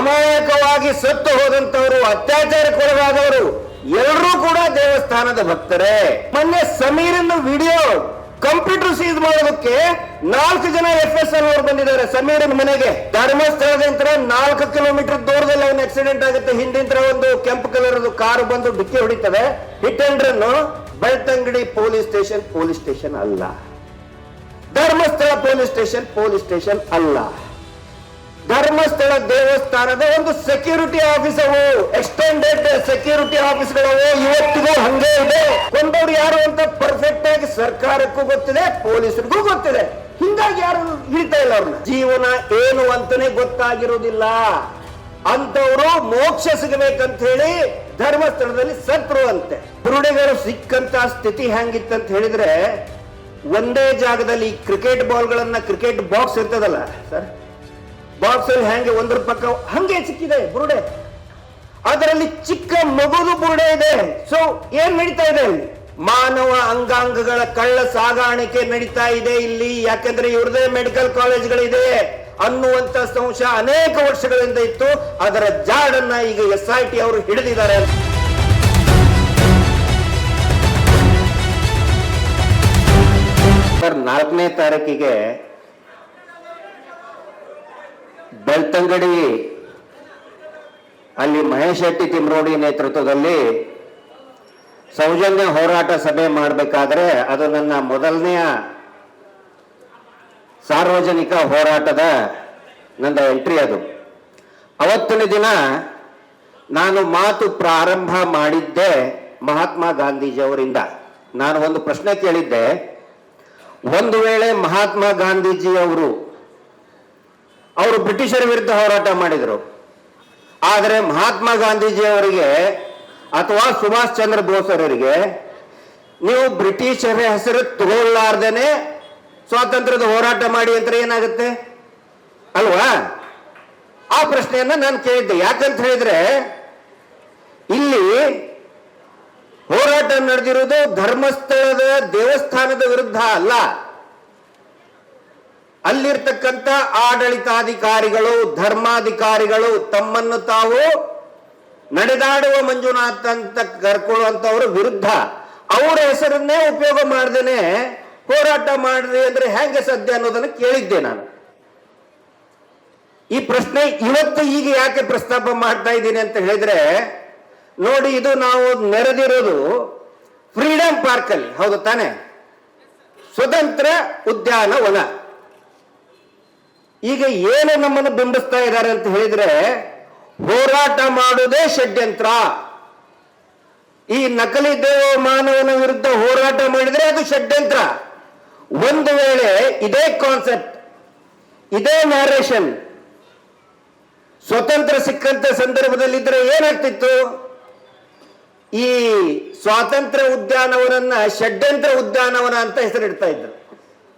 ಅಮಾಯಕವಾಗಿ ಸತ್ತು ಹೋದಂತವರು, ಅತ್ಯಾಚಾರಕ್ಕೊಳಗಾದವರು ಎಲ್ಲರೂ ಕೂಡ ದೇವಸ್ಥಾನದ ಭಕ್ತರೇ. ಮೊನ್ನೆ ಸಮೀರನ ವಿಡಿಯೋ ಕಂಪ್ಯೂಟರ್ ಸೀಸ್ ಮಾಡೋದಕ್ಕೆ 4 ಜನ FSL ಅವರು ಬಂದಿದ್ದಾರೆ ಸಮೀರನ ಮನೆಗೆ. ಧರ್ಮಸ್ಥಳದಿಂದ 4 ಕಿಲೋಮೀಟರ್ ದೂರದಲ್ಲಿ ಅವನ ಆಕ್ಸಿಡೆಂಟ್ ಆಗುತ್ತೆ. ಹಿಂದಿಂದ ಒಂದು ಕೆಂಪು ಕಲರ್ ಕಾರು ಬಂದು ಡಿಕ್ಕಿ ಹೊಡಿತದೆ. Hit and run. Belthangady police station ಅಲ್ಲ. ಧರ್ಮಸ್ಥಳ ಪೊಲೀಸ್ ಸ್ಟೇಷನ್ ಅಲ್ಲ. ಧರ್ಮಸ್ಥಳ ದೇವಸ್ಥಾನದ ಒಂದು ಸೆಕ್ಯೂರಿಟಿ ಆಫೀಸ್ ಅವು, ಎಕ್ಸ್ಟೆಂಡೆಡ್ ಸೆಕ್ಯೂರಿಟಿ ಆಫೀಸ್ಗಳವು ಇವತ್ತಿಗೂ ಹಂಗೆ ಇದೆ. ಕೊಂದವ್ರು ಯಾರು ಅಂತ ಪರ್ಫೆಕ್ಟ್ ಆಗಿ ಸರ್ಕಾರಕ್ಕೂ ಗೊತ್ತಿದೆ, ಪೊಲೀಸರಿಗೂ ಗೊತ್ತಿದೆ. ಹಿಂಗಾಗಿ ಯಾರು ಹಿಡಿತಾ ಇಲ್ಲ ಅವ್ರನ್ನ. ಜೀವನ ಏನು ಅಂತಾನೆ ಗೊತ್ತಾಗಿರೋದಿಲ್ಲ. ಅಂತವರು ಮೋಕ್ಷ ಸಿಗಬೇಕಂತ ಹೇಳಿ ಧರ್ಮಸ್ಥಳದಲ್ಲಿ ಸತ್ರು ಅಂತೆ. ಬುರುಡೆಗಳು ಸಿಕ್ಕಂತ ಸ್ಥಿತಿ ಹೆಂಗಿತ್ತಂತ ಹೇಳಿದ್ರೆ, ಒಂದೇ ಜಾಗದಲ್ಲಿ ಕ್ರಿಕೆಟ್ ಬಾಲ್ಗಳನ್ನ, ಕ್ರಿಕೆಟ್ ಬಾಕ್ಸ್ ಇರ್ತದಲ್ಲ ಸರ್, ಬಾಕ್ಸ್ ಅಲ್ಲಿ ಹೆಂಗೆ ಒಂದ್ರ ಪಕ್ಕ ಹಂಗೆ ಸಿಕ್ಕಿದೆ ಬುರುಡೆ. ಅದರಲ್ಲಿ ಚಿಕ್ಕ ಮಗುದು ಬುರುಡೆ ಇದೆ. ಸೊ ಏನ್ ನಡೀತಾ ಇದೆ? ಮಾನವ ಅಂಗಾಂಗಗಳ ಕಳ್ಳ ಸಾಗಾಣಿಕೆ ನಡೀತಾ ಇದೆ ಇಲ್ಲಿ. ಯಾಕಂದ್ರೆ ಇವ್ರದೇ ಮೆಡಿಕಲ್ ಕಾಲೇಜ್ಗಳಿದೆ ಅನ್ನುವಂತ ಸಂಶಯ ಅನೇಕ ವರ್ಷಗಳಿಂದ ಇತ್ತು. ಅದರ ಜಾಡನ್ನ ಈಗ SIT ಅವರು ಹಿಡಿದಿದ್ದಾರೆ. ಸರ್, 4ನೇ ತಾರೀಕಿಗೆ ಬೆಳ್ತಂಗಡಿ ಅಲ್ಲಿ ಮಹೇಶ್ ಶೆಟ್ಟಿ ತಿಮ್ರೋಡಿ ನೇತೃತ್ವದಲ್ಲಿ ಸೌಜನ್ಯ ಹೋರಾಟ ಸಭೆ ಮಾಡಬೇಕಾದ್ರೆ, ಅದು ನನ್ನ ಮೊದಲನೆಯ ಸಾರ್ವಜನಿಕ ಹೋರಾಟದ ನನ್ನ ಎಂಟ್ರಿ. ಅದು ಅವತ್ತಿನ ದಿನ ನಾನು ಮಾತು ಪ್ರಾರಂಭ ಮಾಡಿದ್ದೆ ಮಹಾತ್ಮ ಗಾಂಧೀಜಿ ಅವರಿಂದ. ನಾನು ಒಂದು ಪ್ರಶ್ನೆ ಕೇಳಿದ್ದೆ. ಒಂದು ವೇಳೆ ಮಹಾತ್ಮ ಗಾಂಧೀಜಿ ಅವರು ಬ್ರಿಟಿಷರ ವಿರುದ್ಧ ಹೋರಾಟ ಮಾಡಿದರು, ಆದರೆ ಮಹಾತ್ಮ ಗಾಂಧೀಜಿ ಅವರಿಗೆ ಅಥವಾ ಸುಭಾಷ್ ಚಂದ್ರ ಬೋಸ್ ಅವರಿಗೆ ನೀವು ಬ್ರಿಟಿಷರ ಹೆಸರು ತಗೊಳ್ಳಾರ್ದೇನೆ ಸ್ವಾತಂತ್ರ್ಯದ ಹೋರಾಟ ಮಾಡಿ ಅಂತ ಏನಾಗುತ್ತೆ ಅಲ್ವಾ? ಆ ಪ್ರಶ್ನೆಯನ್ನ ನಾನು ಕೇಳಿದ್ದೆ. ಯಾಕಂತ ಹೇಳಿದ್ರೆ, ಇಲ್ಲಿ ಹೋರಾಟ ನಡೆದಿರುವುದು ಧರ್ಮಸ್ಥಳದ ದೇವಸ್ಥಾನದ ವಿರುದ್ಧ ಅಲ್ಲ. ಅಲ್ಲಿರ್ತಕ್ಕಂಥ ಆಡಳಿತಾಧಿಕಾರಿಗಳು, ಧರ್ಮಾಧಿಕಾರಿಗಳು ತಮ್ಮನ್ನು ತಾವು ನಡೆದಾಡುವ ಮಂಜುನಾಥ್ ಅಂತ ಕರ್ಕೊಳ್ಳುವಂತವ್ರ ವಿರುದ್ಧ ಅವರ ಹೆಸರನ್ನೇ ಉಪಯೋಗ ಮಾಡ್ದೇನೆ ಹೋರಾಟ ಮಾಡ್ರಿ ಅಂದ್ರೆ ಹೆಂಗೆ ಸಾಧ್ಯ ಅನ್ನೋದನ್ನು ಕೇಳಿದ್ದೆ ನಾನು. ಈ ಪ್ರಶ್ನೆ ಇವತ್ತು ಈಗ ಯಾಕೆ ಪ್ರಸ್ತಾಪ ಮಾಡ್ತಾ ಇದ್ದೀನಿ ಅಂತ ಹೇಳಿದ್ರೆ, ನೋಡಿ, ಇದು ನಾವು ನೆರೆದಿರೋದು ಫ್ರೀಡಂ ಪಾರ್ಕ್ ಅಲ್ಲಿ, ಹೌದು ತಾನೆ? ಸ್ವತಂತ್ರ ಉದ್ಯಾನವನ. ಈಗ ಏನು ನಮ್ಮನ್ನು ಬಿಂಬಿಸ್ತಾ ಇದ್ದಾರೆ ಅಂತ ಹೇಳಿದ್ರೆ, ಹೋರಾಟ ಮಾಡುವುದೇ ಷಡ್ಯಂತ್ರ. ಈ ನಕಲಿ ದೇವ ಮಾನವನ ವಿರುದ್ಧ ಹೋರಾಟ ಮಾಡಿದ್ರೆ ಅದು ಷಡ್ಯಂತ್ರ. ಒಂದು ವೇಳೆ ಇದೇ ಕಾನ್ಸೆಪ್ಟ್, ಇದೇ ನ್ಯಾರೇಷನ್ ಸ್ವತಂತ್ರ ಸಿಕ್ಕಂತ ಸಂದರ್ಭದಲ್ಲಿದ್ರೆ ಏನಾಗ್ತಿತ್ತು? ಈ ಸ್ವಾತಂತ್ರ್ಯ ಉದ್ಯಾನವನನ್ನ ಷಡ್ಯಂತ್ರ ಉದ್ಯಾನವನ ಅಂತ ಹೆಸರಿಡ್ತಾ ಇದ್ರು,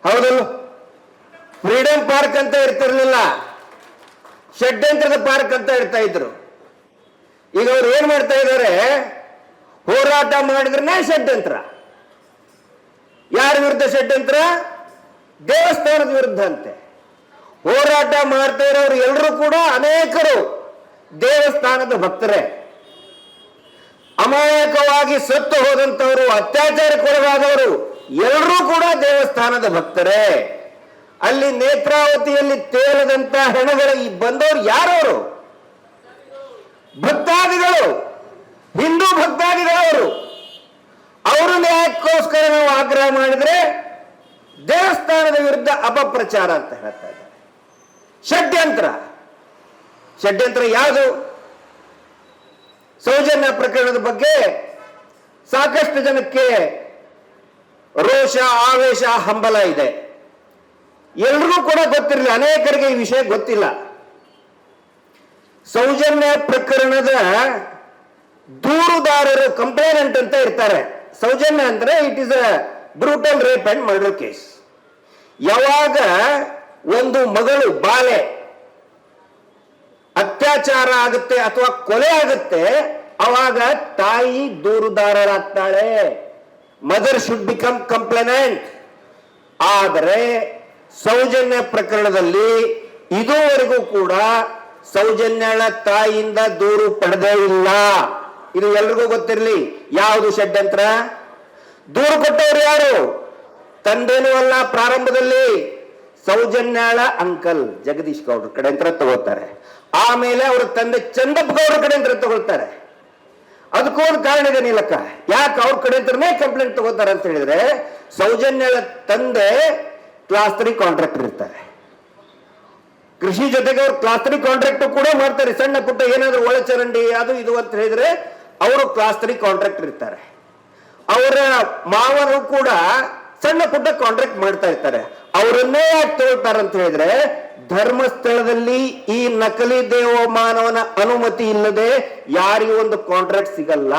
ಹೌದಲ್ಲ? ಫ್ರೀಡಂ ಪಾರ್ಕ್ ಅಂತ ಇರ್ತಿರ್ಲಿಲ್ಲ, ಷಡ್ಯಂತ್ರದ ಪಾರ್ಕ್ ಅಂತ ಇರ್ತಾ ಇದ್ರು. ಈಗ ಅವ್ರು ಏನ್ ಮಾಡ್ತಾ ಇದ್ದಾರೆ? ಹೋರಾಟ ಮಾಡಿದ್ರೆ ಷಡ್ಯಂತ್ರ. ಯಾರ ವಿರುದ್ಧ ಷಡ್ಯಂತ್ರ? ದೇವಸ್ಥಾನದ ವಿರುದ್ಧ ಅಂತೆ. ಹೋರಾಟ ಮಾಡ್ತಾ ಇರೋರು ಎಲ್ಲರೂ ಕೂಡ ಅನೇಕರು ದೇವಸ್ಥಾನದ ಭಕ್ತರೇ. ಅಮಾಯಕವಾಗಿ ಸತ್ತು ಹೋದಂತವರು, ಅತ್ಯಾಚಾರಕ್ಕೊಳಗಾದವರು ಎಲ್ಲರೂ ಕೂಡ ದೇವಸ್ಥಾನದ ಭಕ್ತರೇ. ಅಲ್ಲಿ ನೇತ್ರಾವತಿಯಲ್ಲಿ ತೇಲದಂತ ಹೆಣಗಳು ಬಂದವರು ಯಾರವರು? ಭಕ್ತಾದಿಗಳು, ಹಿಂದೂ ಭಕ್ತಾದಿಗಳವರು. ಅವರು ನ್ಯಾಯಕ್ಕೋಸ್ಕರ ನಾವು ಆಗ್ರಹ ಮಾಡಿದ್ರೆ ದೇವಸ್ಥಾನದ ವಿರುದ್ಧ ಅಪಪ್ರಚಾರ ಅಂತ ಹೇಳ್ತಾ ಇದ್ದಾರೆ. ಷಡ್ಯಂತ್ರ. ಷಡ್ಯಂತ್ರ ಯಾವುದು? ಸೌಜನ್ಯ ಪ್ರಕರಣದ ಬಗ್ಗೆ ಸಾಕಷ್ಟು ಜನಕ್ಕೆ ರೋಷ, ಆವೇಶ, ಹಂಬಲ ಇದೆ. ಎಲ್ರಿಗೂ ಕೂಡ ಗೊತ್ತಿರಲಿಲ್ಲ, ಅನೇಕರಿಗೆ ಈ ವಿಷಯ ಗೊತ್ತಿಲ್ಲ. ಸೌಜನ್ಯ ಪ್ರಕರಣದ ದೂರುದಾರರು, ಕಂಪ್ಲೇನೆಂಟ್ ಅಂತ ಇರ್ತಾರೆ. ಸೌಜನ್ಯ ಅಂದ್ರೆ it is a brutal rape and murder case. ಯಾವಾಗ ಒಂದು ಮಗಳು, ಬಾಲೆ ಅತ್ಯಾಚಾರ ಆಗುತ್ತೆ ಅಥವಾ ಕೊಲೆ ಆಗುತ್ತೆ, ಅವಾಗ ತಾಯಿ ದೂರುದಾರರಾಗ್ತಾಳೆ. Mother should become complainant. ಆದರೆ ಸೌಜನ್ಯ ಪ್ರಕರಣದಲ್ಲಿ ಇದುವರೆಗೂ ಕೂಡ ಸೌಜನ್ಯಳ ತಾಯಿಯಿಂದ ದೂರು ಪಡೆದೇ ಇಲ್ಲ. ಇದು ಎಲ್ರಿಗೂ ಗೊತ್ತಿರಲಿ. ಯಾವುದು ಷಡ್ಯಂತ್ರ? ದೂರು ಕೊಟ್ಟವರು ಯಾರು? ತಂದೆನೂ ಅಲ್ಲ. ಪ್ರಾರಂಭದಲ್ಲಿ ಸೌಜನ್ಯಾಳ ಅಂಕಲ್ ಜಗದೀಶ್ ಗೌಡ್ರ ಕಡೆ ಅಂತ ತಗೋತಾರೆ, ಆಮೇಲೆ ಅವ್ರ ತಂದೆ ಚಂದಪ್ಪ ಗೌಡ್ರ ಕಡೆ ಅಂತ ತಗೊಳ್ತಾರೆ. ಅದಕ್ಕೂ ಒಂದು ಕಾರಣ ಇದೆ ನೀಲಕ್ಕ, ಯಾಕೆ ಅವ್ರ ಕಡೆ ಅಂತಾನೆ ಕಂಪ್ಲೇಂಟ್ ತಗೋತಾರೆ ಅಂತ ಹೇಳಿದ್ರೆ, ಸೌಜನ್ಯಾಳ ತಂದೆ ಕ್ಲಾಸ್ 3 ಕಾಂಟ್ರಾಕ್ಟರ್ ಇರ್ತಾರೆ. ಕೃಷಿ ಜೊತೆಗೆ ಅವ್ರು ಕ್ಲಾಸ್ 3 ಕಾಂಟ್ರಾಕ್ಟ್ ಕೂಡ ಮಾಡ್ತಾರೆ. ಸಣ್ಣ ಪುಟ್ಟ ಏನಾದ್ರು ಒಳಚರಂಡಿ ಅದು ಇದು ಅಂತ ಹೇಳಿದ್ರೆ ಅವರು ಕ್ಲಾಸ್ 3 ಕಾಂಟ್ರಾಕ್ಟರ್ ಇರ್ತಾರೆ. ಅವರ ಮಾವರು ಕೂಡ ಸಣ್ಣ ಪುಟ್ಟ ಕಾಂಟ್ರಾಕ್ಟ್ ಮಾಡ್ತಾ ಇರ್ತಾರೆ. ಅವರನ್ನೇ ಯಾಕೆ ತಗೊಳ್ತಾರೆ ಅಂತ ಹೇಳಿದ್ರೆ, ಧರ್ಮಸ್ಥಳದಲ್ಲಿ ಈ ನಕಲಿ ದೇವಮಾನವನ ಅನುಮತಿ ಇಲ್ಲದೆ ಯಾರಿಗೂ ಒಂದು ಕಾಂಟ್ರಾಕ್ಟ್ ಸಿಗಲ್ಲ.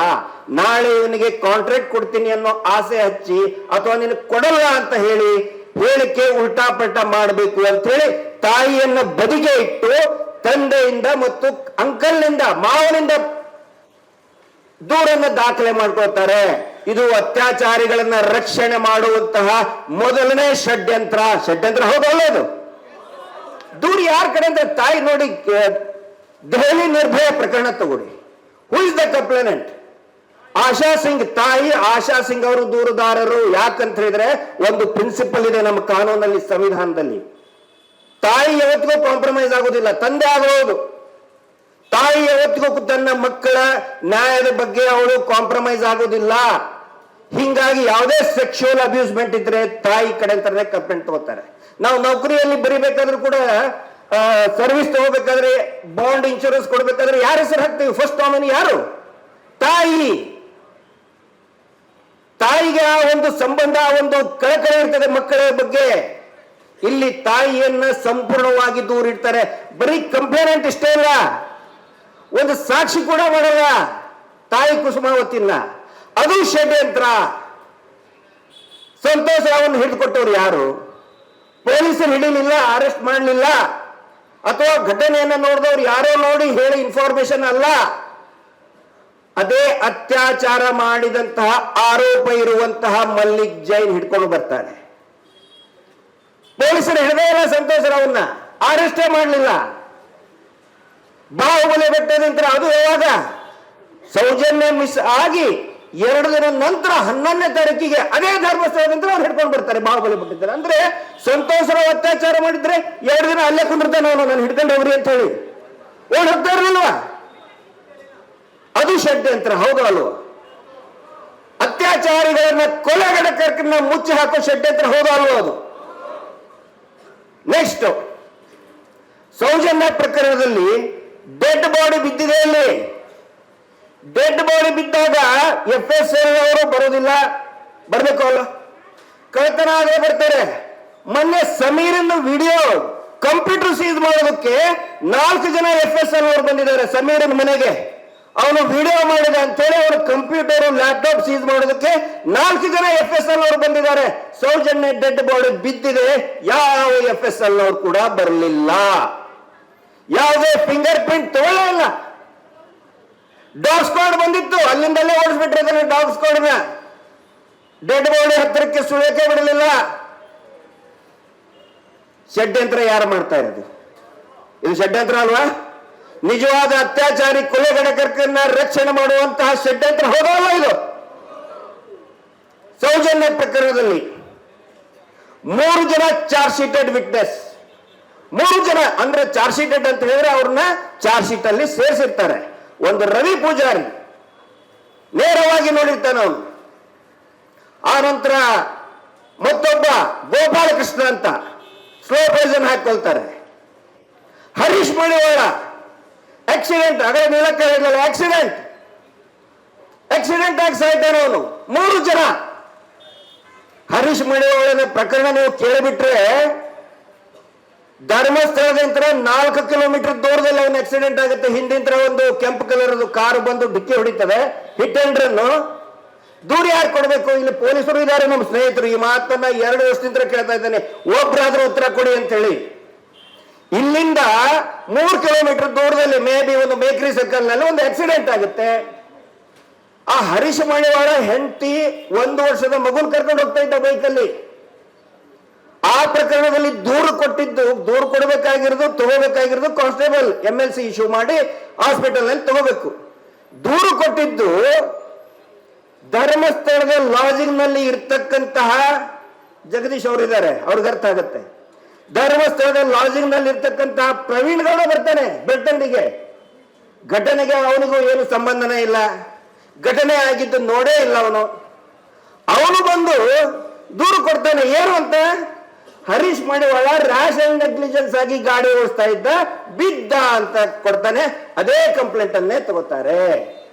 ನಾಳೆ ಇವನಿಗೆ ಕಾಂಟ್ರಾಕ್ಟ್ ಕೊಡ್ತೀನಿ ಅನ್ನೋ ಆಸೆ ಹಚ್ಚಿ ಅಥವಾ ನಿನಗೆ ಕೊಡಲ್ಲ ಅಂತ ಹೇಳಿ ಹೇಳಿಕೆ ಉಲ್ಟಾ ಪಲ್ಟಾ ಮಾಡಬೇಕು ಅಂತ ಹೇಳಿ ತಾಯಿಯನ್ನ ಬದಿಗೆ ಇಟ್ಟು ತಂದೆಯಿಂದ ಮತ್ತು ಅಂಕಲ್ನಿಂದ ಮಾವನಿಂದ ದೂರನ್ನ ದಾಖಲೆ ಮಾಡ್ಕೊಳ್ತಾರೆ. ಇದು ಅತ್ಯಾಚಾರಿಗಳನ್ನ ರಕ್ಷಣೆ ಮಾಡುವಂತಹ ಮೊದಲನೇ ಷಡ್ಯಂತ್ರ. ಷಡ್ಯಂತ್ರ ಹೌದಲ್ಲ ಇದು? ದೂರ ಯಾರ ಕಡೆ ಅಂದ್ರೆ ತಾಯಿ ನೋಡಿ, ದೆಹಲಿ ನಿರ್ಭಯ ಪ್ರಕರಣ ತಗೊಳ್ಳಿ. Who is the complainant? Asha Singh. ತಾಯಿ ಆಶಾ ಸಿಂಗ್ ಅವರು ದೂರುದಾರರು. ಯಾಕಂತ ಹೇಳಿದ್ರೆ ಒಂದು ಪ್ರಿನ್ಸಿಪಲ್ ಇದೆ ನಮ್ಮ ಕಾನೂನಲ್ಲಿ, ಸಂವಿಧಾನದಲ್ಲಿ. ತಾಯಿ ಯಾವತ್ತಿಗೂ ಕಾಂಪ್ರಮೈಸ್ ಆಗೋದಿಲ್ಲ, ತಂದೆ ಆಗಬಹುದು. ತಾಯಿ ಯಾವತ್ತಿಗೂ ತನ್ನ ಮಕ್ಕಳ ನ್ಯಾಯದ ಬಗ್ಗೆ ಅವಳು ಕಾಂಪ್ರಮೈಸ್ ಆಗೋದಿಲ್ಲ. ಹಿಂಗಾಗಿ ಯಾವುದೇ ಸೆಕ್ಷುವಲ್ ಅಬ್ಯೂಸ್ಮೆಂಟ್ ಇದ್ರೆ ತಾಯಿ ಕಡೆ ಅಂತಾನೆ ಕಂಪ್ಲೇಂಟ್ ತಗೋತಾರೆ. ನಾವು ನೌಕರಿಯಲ್ಲಿ ಬರಿಬೇಕಾದ್ರೂ ಕೂಡ ಸರ್ವಿಸ್ ತಗೋಬೇಕಾದ್ರೆ ಬಾಂಡ್ ಇನ್ಶೂರೆನ್ಸ್ ಕೊಡ್ಬೇಕಾದ್ರೆ ಯಾರ ಹೆಸರು ಹಾಕ್ತೀವಿ? ಫಸ್ಟ್ ನಾಮಿನಿ ಯಾರು? ತಾಯಿ. ತಾಯಿಗೆ ಆ ಒಂದು ಸಂಬಂಧ, ಒಂದು ಕಳಕಳಿ ಇರ್ತದೆ ಮಕ್ಕಳ ಬಗ್ಗೆ. ಇಲ್ಲಿ ತಾಯಿಯನ್ನ ಸಂಪೂರ್ಣವಾಗಿ ದೂರಿಡ್ತಾರೆ. ಬರೀ ಕಂಪ್ಲೇನೆಂಟ್ ಇಷ್ಟೇ ಇಲ್ಲ, ಒಂದು ಸಾಕ್ಷಿ ಕೂಡ ಮಾಡಲ್ಲ ತಾಯಿ ಕುಸುಮಾವತಿನ. ಅದು ಷಡ್ಯಂತ್ರ. ಸಂತೋಷ್ ರಾವ್ನ ಹಿಡಿದುಕೊಟ್ಟವ್ರು ಯಾರು? ಪೊಲೀಸರು ಹಿಡಿಲಿಲ್ಲ, ಅರೆಸ್ಟ್ ಮಾಡಲಿಲ್ಲ, ಅಥವಾ ಘಟನೆಯನ್ನ ನೋಡಿದವ್ರು ಯಾರೋ ನೋಡಿ ಹೇಳಿ ಇನ್ಫಾರ್ಮೇಶನ್ ಅಲ್ಲ. ಅದೇ ಅತ್ಯಾಚಾರ ಮಾಡಿದಂತಹ ಆರೋಪ ಇರುವಂತಹ ಮಲ್ಲಿಕ್ ಜೈನ್ ಹಿಡ್ಕೊಂಡು ಬರ್ತಾರೆ. ಪೊಲೀಸರು ಹಿಡದೇ ಇಲ್ಲ ಸಂತೋಷ್ ರಾವ್ನ, ಅರೆಸ್ಟೇ ಮಾಡಲಿಲ್ಲ. ಬಾಹುಬಲಿ ಬೆಟ್ಟದಿಂದ ಅದು ಯಾವಾಗ? ಸೌಜನ್ಯ ಮಿಸ್ ಆಗಿ 2 ದಿನ ನಂತರ 11ನೇ ತಾರೀಕಿಗೆ ಅದೇ ಧರ್ಮಸ್ಥಳದಿಂದ ಅವ್ರು ಹಿಡ್ಕೊಂಡು ಬರ್ತಾರೆ ಬಾಹುಬಲಿ ಬೆಟ್ಟದಲ್ಲಿ. ಅಂದ್ರೆ ಸಂತೋಷ್ ರಾವ್ ಅತ್ಯಾಚಾರ ಮಾಡಿದ್ರೆ 2 ದಿನ ಅಲ್ಲೇ ಕುಂದಿರ್ತಾನೆ ಅವನು, ನಾನು ಹಿಡ್ಕೊಂಡು ಹೋಗ್ರಿ ಅಂತ ಹೇಳಿ ಓಡ್ ಹೋಗ್ತಾ ಇರಲಿಲ್ವಾ? ಅದು ಷಡ್ಯಂತ್ರ ಹೌದು ಅಲ್ವ? ಅತ್ಯಾಚಾರಿಗಳನ್ನ ಕೊಲೆಗಡಕರನ್ನ ಮುಚ್ಚಿ ಹಾಕೋ ಷಡ್ಯಂತ್ರ ಹೌದು ಅಲ್ವ ಅದು? ನೆಕ್ಸ್ಟ್, ಸೌಜನ್ಯ ಪ್ರಕರಣದಲ್ಲಿ ಡೆಡ್ ಬಾಡಿ ಬಿದ್ದಿದೆ. ಇಲ್ಲಿ ಡೆಡ್ ಬಾಡಿ ಬಿದ್ದಾಗ FSL ಅವರು ಬರೋದಿಲ್ಲ, ಬರ್ಬೇಕು ಅಲ್ಲ, ಕಳ್ತನ ಆಗೇ ಬರ್ತಾರೆ. ಮೊನ್ನೆ ಸಮೀರನ್ನು ವಿಡಿಯೋ ಕಂಪ್ಯೂಟರ್ ಸೀಸ್ ಮಾಡೋದಕ್ಕೆ 4 ಜನ FSL ಅವರು ಬಂದಿದ್ದಾರೆ ಸಮೀರನ ಮನೆಗೆ. ಅವನು ವಿಡಿಯೋ ಮಾಡಿದ ಅಂತೇಳಿ ಅವರ ಕಂಪ್ಯೂಟರ್ ಲ್ಯಾಪ್ಟಾಪ್ ಸೀಸ್ ಮಾಡೋದಕ್ಕೆ 4 ಜನ FSL ಅವರು ಬಂದಿದ್ದಾರೆ. ಸೌಜನ್ಯ ಡೆಡ್ ಬಾಡಿ ಬಿದ್ದಿದೆ, ಯಾವ FSL ಅವರು ಕೂಡ ಬರಲಿಲ್ಲ. ಯಾವುದೇ ಫಿಂಗರ್ ಪ್ರಿಂಟ್ ತಗೊಳ್ಳಲ್ಲ. ಡಾಗ್ ಸ್ಕ್ವಾಡ್ ಬಂದಿತ್ತು, ಅಲ್ಲಿಂದಲೇ ಓಡಿಸ್ಬಿಟ್ರೆ ಡಾಗ್ ಸ್ಕ್ವಾಡ್ನ. ಡೆಡ್ ಬಾಡಿ ಹತ್ತಿರಕ್ಕೆ ಸುಳಿಯಕ್ಕೆ ಬಿಡಲಿಲ್ಲ. ಷಡ್ಯಂತ್ರ ಯಾರು ಮಾಡ್ತಾ ಇರೋದು? ಇದು ಷಡ್ಯಂತ್ರ ಅಲ್ವಾ? ನಿಜವಾದ ಅತ್ಯಾಚಾರಿ ಕೊಲೆಗಡಕರನ್ನ ರಕ್ಷಣೆ ಮಾಡುವಂತಹ ಷಡ್ಯಂತ್ರ ಹೋಗಲ್ಲ ಇದು. ಸೌಜನ್ಯ ಪ್ರಕರಣದಲ್ಲಿ 3 ಜನ ಚಾರ್ಜ್ ಶೀಟೆಡ್ ವಿಟ್ನೆಸ್. 3 ಜನ ಅಂದ್ರೆ ಚಾರ್ಜ್ ಶೀಟೆಡ್ ಅಂತ ಹೇಳಿದ್ರೆ ಅವ್ರನ್ನ ಚಾರ್ಜ್ ಶೀಟ್ ಅಲ್ಲಿ ಸೇರಿಸಿರ್ತಾರೆ. ಒಂದು ರವಿ ಪೂಜಾರಿ ನೇರವಾಗಿ ನೋಡಿರ್ತಾನೆ ಅವನು. ಆ ನಂತರ ಮತ್ತೊಬ್ಬ ಗೋಪಾಲಕೃಷ್ಣ ಅಂತ ಸ್ಲೋ ಪಾಯ್ಸನ್ ಹಾಕೊಳ್ತಾರೆ. ಹರೀಶ್ ಮಣಿವಾಳ ಆಕ್ಸಿಡೆಂಟ್, ಅದೇ ನೀಲಕ್ಕ ಹೇಳಿಲ್ಲ, ಆಕ್ಸಿಡೆಂಟ್ ಆಗಿ ಸಾಯ್ತಾನೆ ಅವನು. 3 ಜನ. ಹರೀಶ್ ಮಣಿವಾಳನ ಪ್ರಕರಣ ನೀವು ಕೇಳಿಬಿಟ್ರೆ ಧರ್ಮಸ್ಥಳದಿಂದ 4 ಕಿಲೋಮೀಟರ್ ದೂರದಲ್ಲಿ ಅವನ ಆಕ್ಸಿಡೆಂಟ್ ಆಗುತ್ತೆ. ಹಿಂದಿಂದ ಒಂದು ಕೆಂಪು ಕಲರ್ ಕಾರು ಬಂದು ಡಿಕ್ಕಿ ಹೊಡಿತದೆ, ಹಿಟ್ ಅಂಡ್ ರನ್. ದೂರ ಯಾರು ಕೊಡಬೇಕು? ಇಲ್ಲಿ ಪೊಲೀಸರು ಇದ್ದಾರೆ, ನಮ್ಮ ಸ್ನೇಹಿತರು. ಈ ಮಾತನ್ನ 2 ವರ್ಷದಿಂದ ಕೇಳ್ತಾ ಇದ್ದಾನೆ, ಒಬ್ಬರಾದ್ರೂ ಉತ್ತರ ಕೊಡಿ ಅಂತ ಹೇಳಿ. ಇಲ್ಲಿಂದ 3 ಕಿಲೋಮೀಟರ್ ದೂರದಲ್ಲಿ ಮೇ ಬಿ ಒಂದು ಬೇಕರಿ ಸರ್ಕಲ್ ನಲ್ಲಿ ಒಂದು ಆಕ್ಸಿಡೆಂಟ್ ಆಗುತ್ತೆ. ಆ ಹರೀಶ್ ಮಣಿವಾಳ ಹೆಂಡತಿ 1 ವರ್ಷದ ಮಗುನ್ ಕರ್ಕೊಂಡು ಹೋಗ್ತಾ ಇದ್ದ ಬೈಕಲ್ಲಿ. ಆ ಪ್ರಕರಣದಲ್ಲಿ ದೂರು ಕೊಡಬೇಕಾಗಿರೋದು ತಗೋಬೇಕಾಗಿರೋದು ಕಾನ್ಸ್ಟೇಬಲ್ MLC ಇಶ್ಯೂ ಮಾಡಿ ಹಾಸ್ಪಿಟಲ್ ನಲ್ಲಿ ತಗೋಬೇಕು. ದೂರು ಕೊಟ್ಟಿದ್ದು ಧರ್ಮಸ್ಥಳದ ಲಾಜಿಂಗ್ ನಲ್ಲಿ ಇರ್ತಕ್ಕಂತಹ ಜಗದೀಶ್ ಅವರಿದ್ದಾರೆ, ಅವ್ರಿಗೆ ಅರ್ಥ ಆಗುತ್ತೆ. ಧರ್ಮಸ್ಥಳದ ಲಾಜಿಂಗ್ ನಲ್ಲಿ ಇರ್ತಕ್ಕಂತಹ ಪ್ರವೀಣ್ ಗೌಡ ಬರ್ತಾನೆ ಬೆಳ್ತಂಗಡಿಗೆ. ಘಟನೆಗೆ ಅವನಿಗೂ ಏನು ಸಂಬಂಧನೇ ಇಲ್ಲ, ಘಟನೆ ಆಗಿದ್ದು ನೋಡೇ ಇಲ್ಲ ಅವನು ಬಂದು ದೂರು ಕೊಡ್ತಾನೆ. ಏನು ಅಂತ, ಹರೀಶ್ ಮಡಿವಾಳ ರ್ಯಾಶ್ ಅಂಡ್ ನೆಗ್ಲಿಜೆನ್ಸ್ ಆಗಿ ಗಾಡಿ ಓಡಿಸ್ತಾ ಇದ್ದ, ಬಿದ್ದ ಅಂತ ಕೊಡ್ತಾನೆ. ಅದೇ ಕಂಪ್ಲೇಂಟ್ ಅನ್ನೇ ತಗೋತಾರೆ.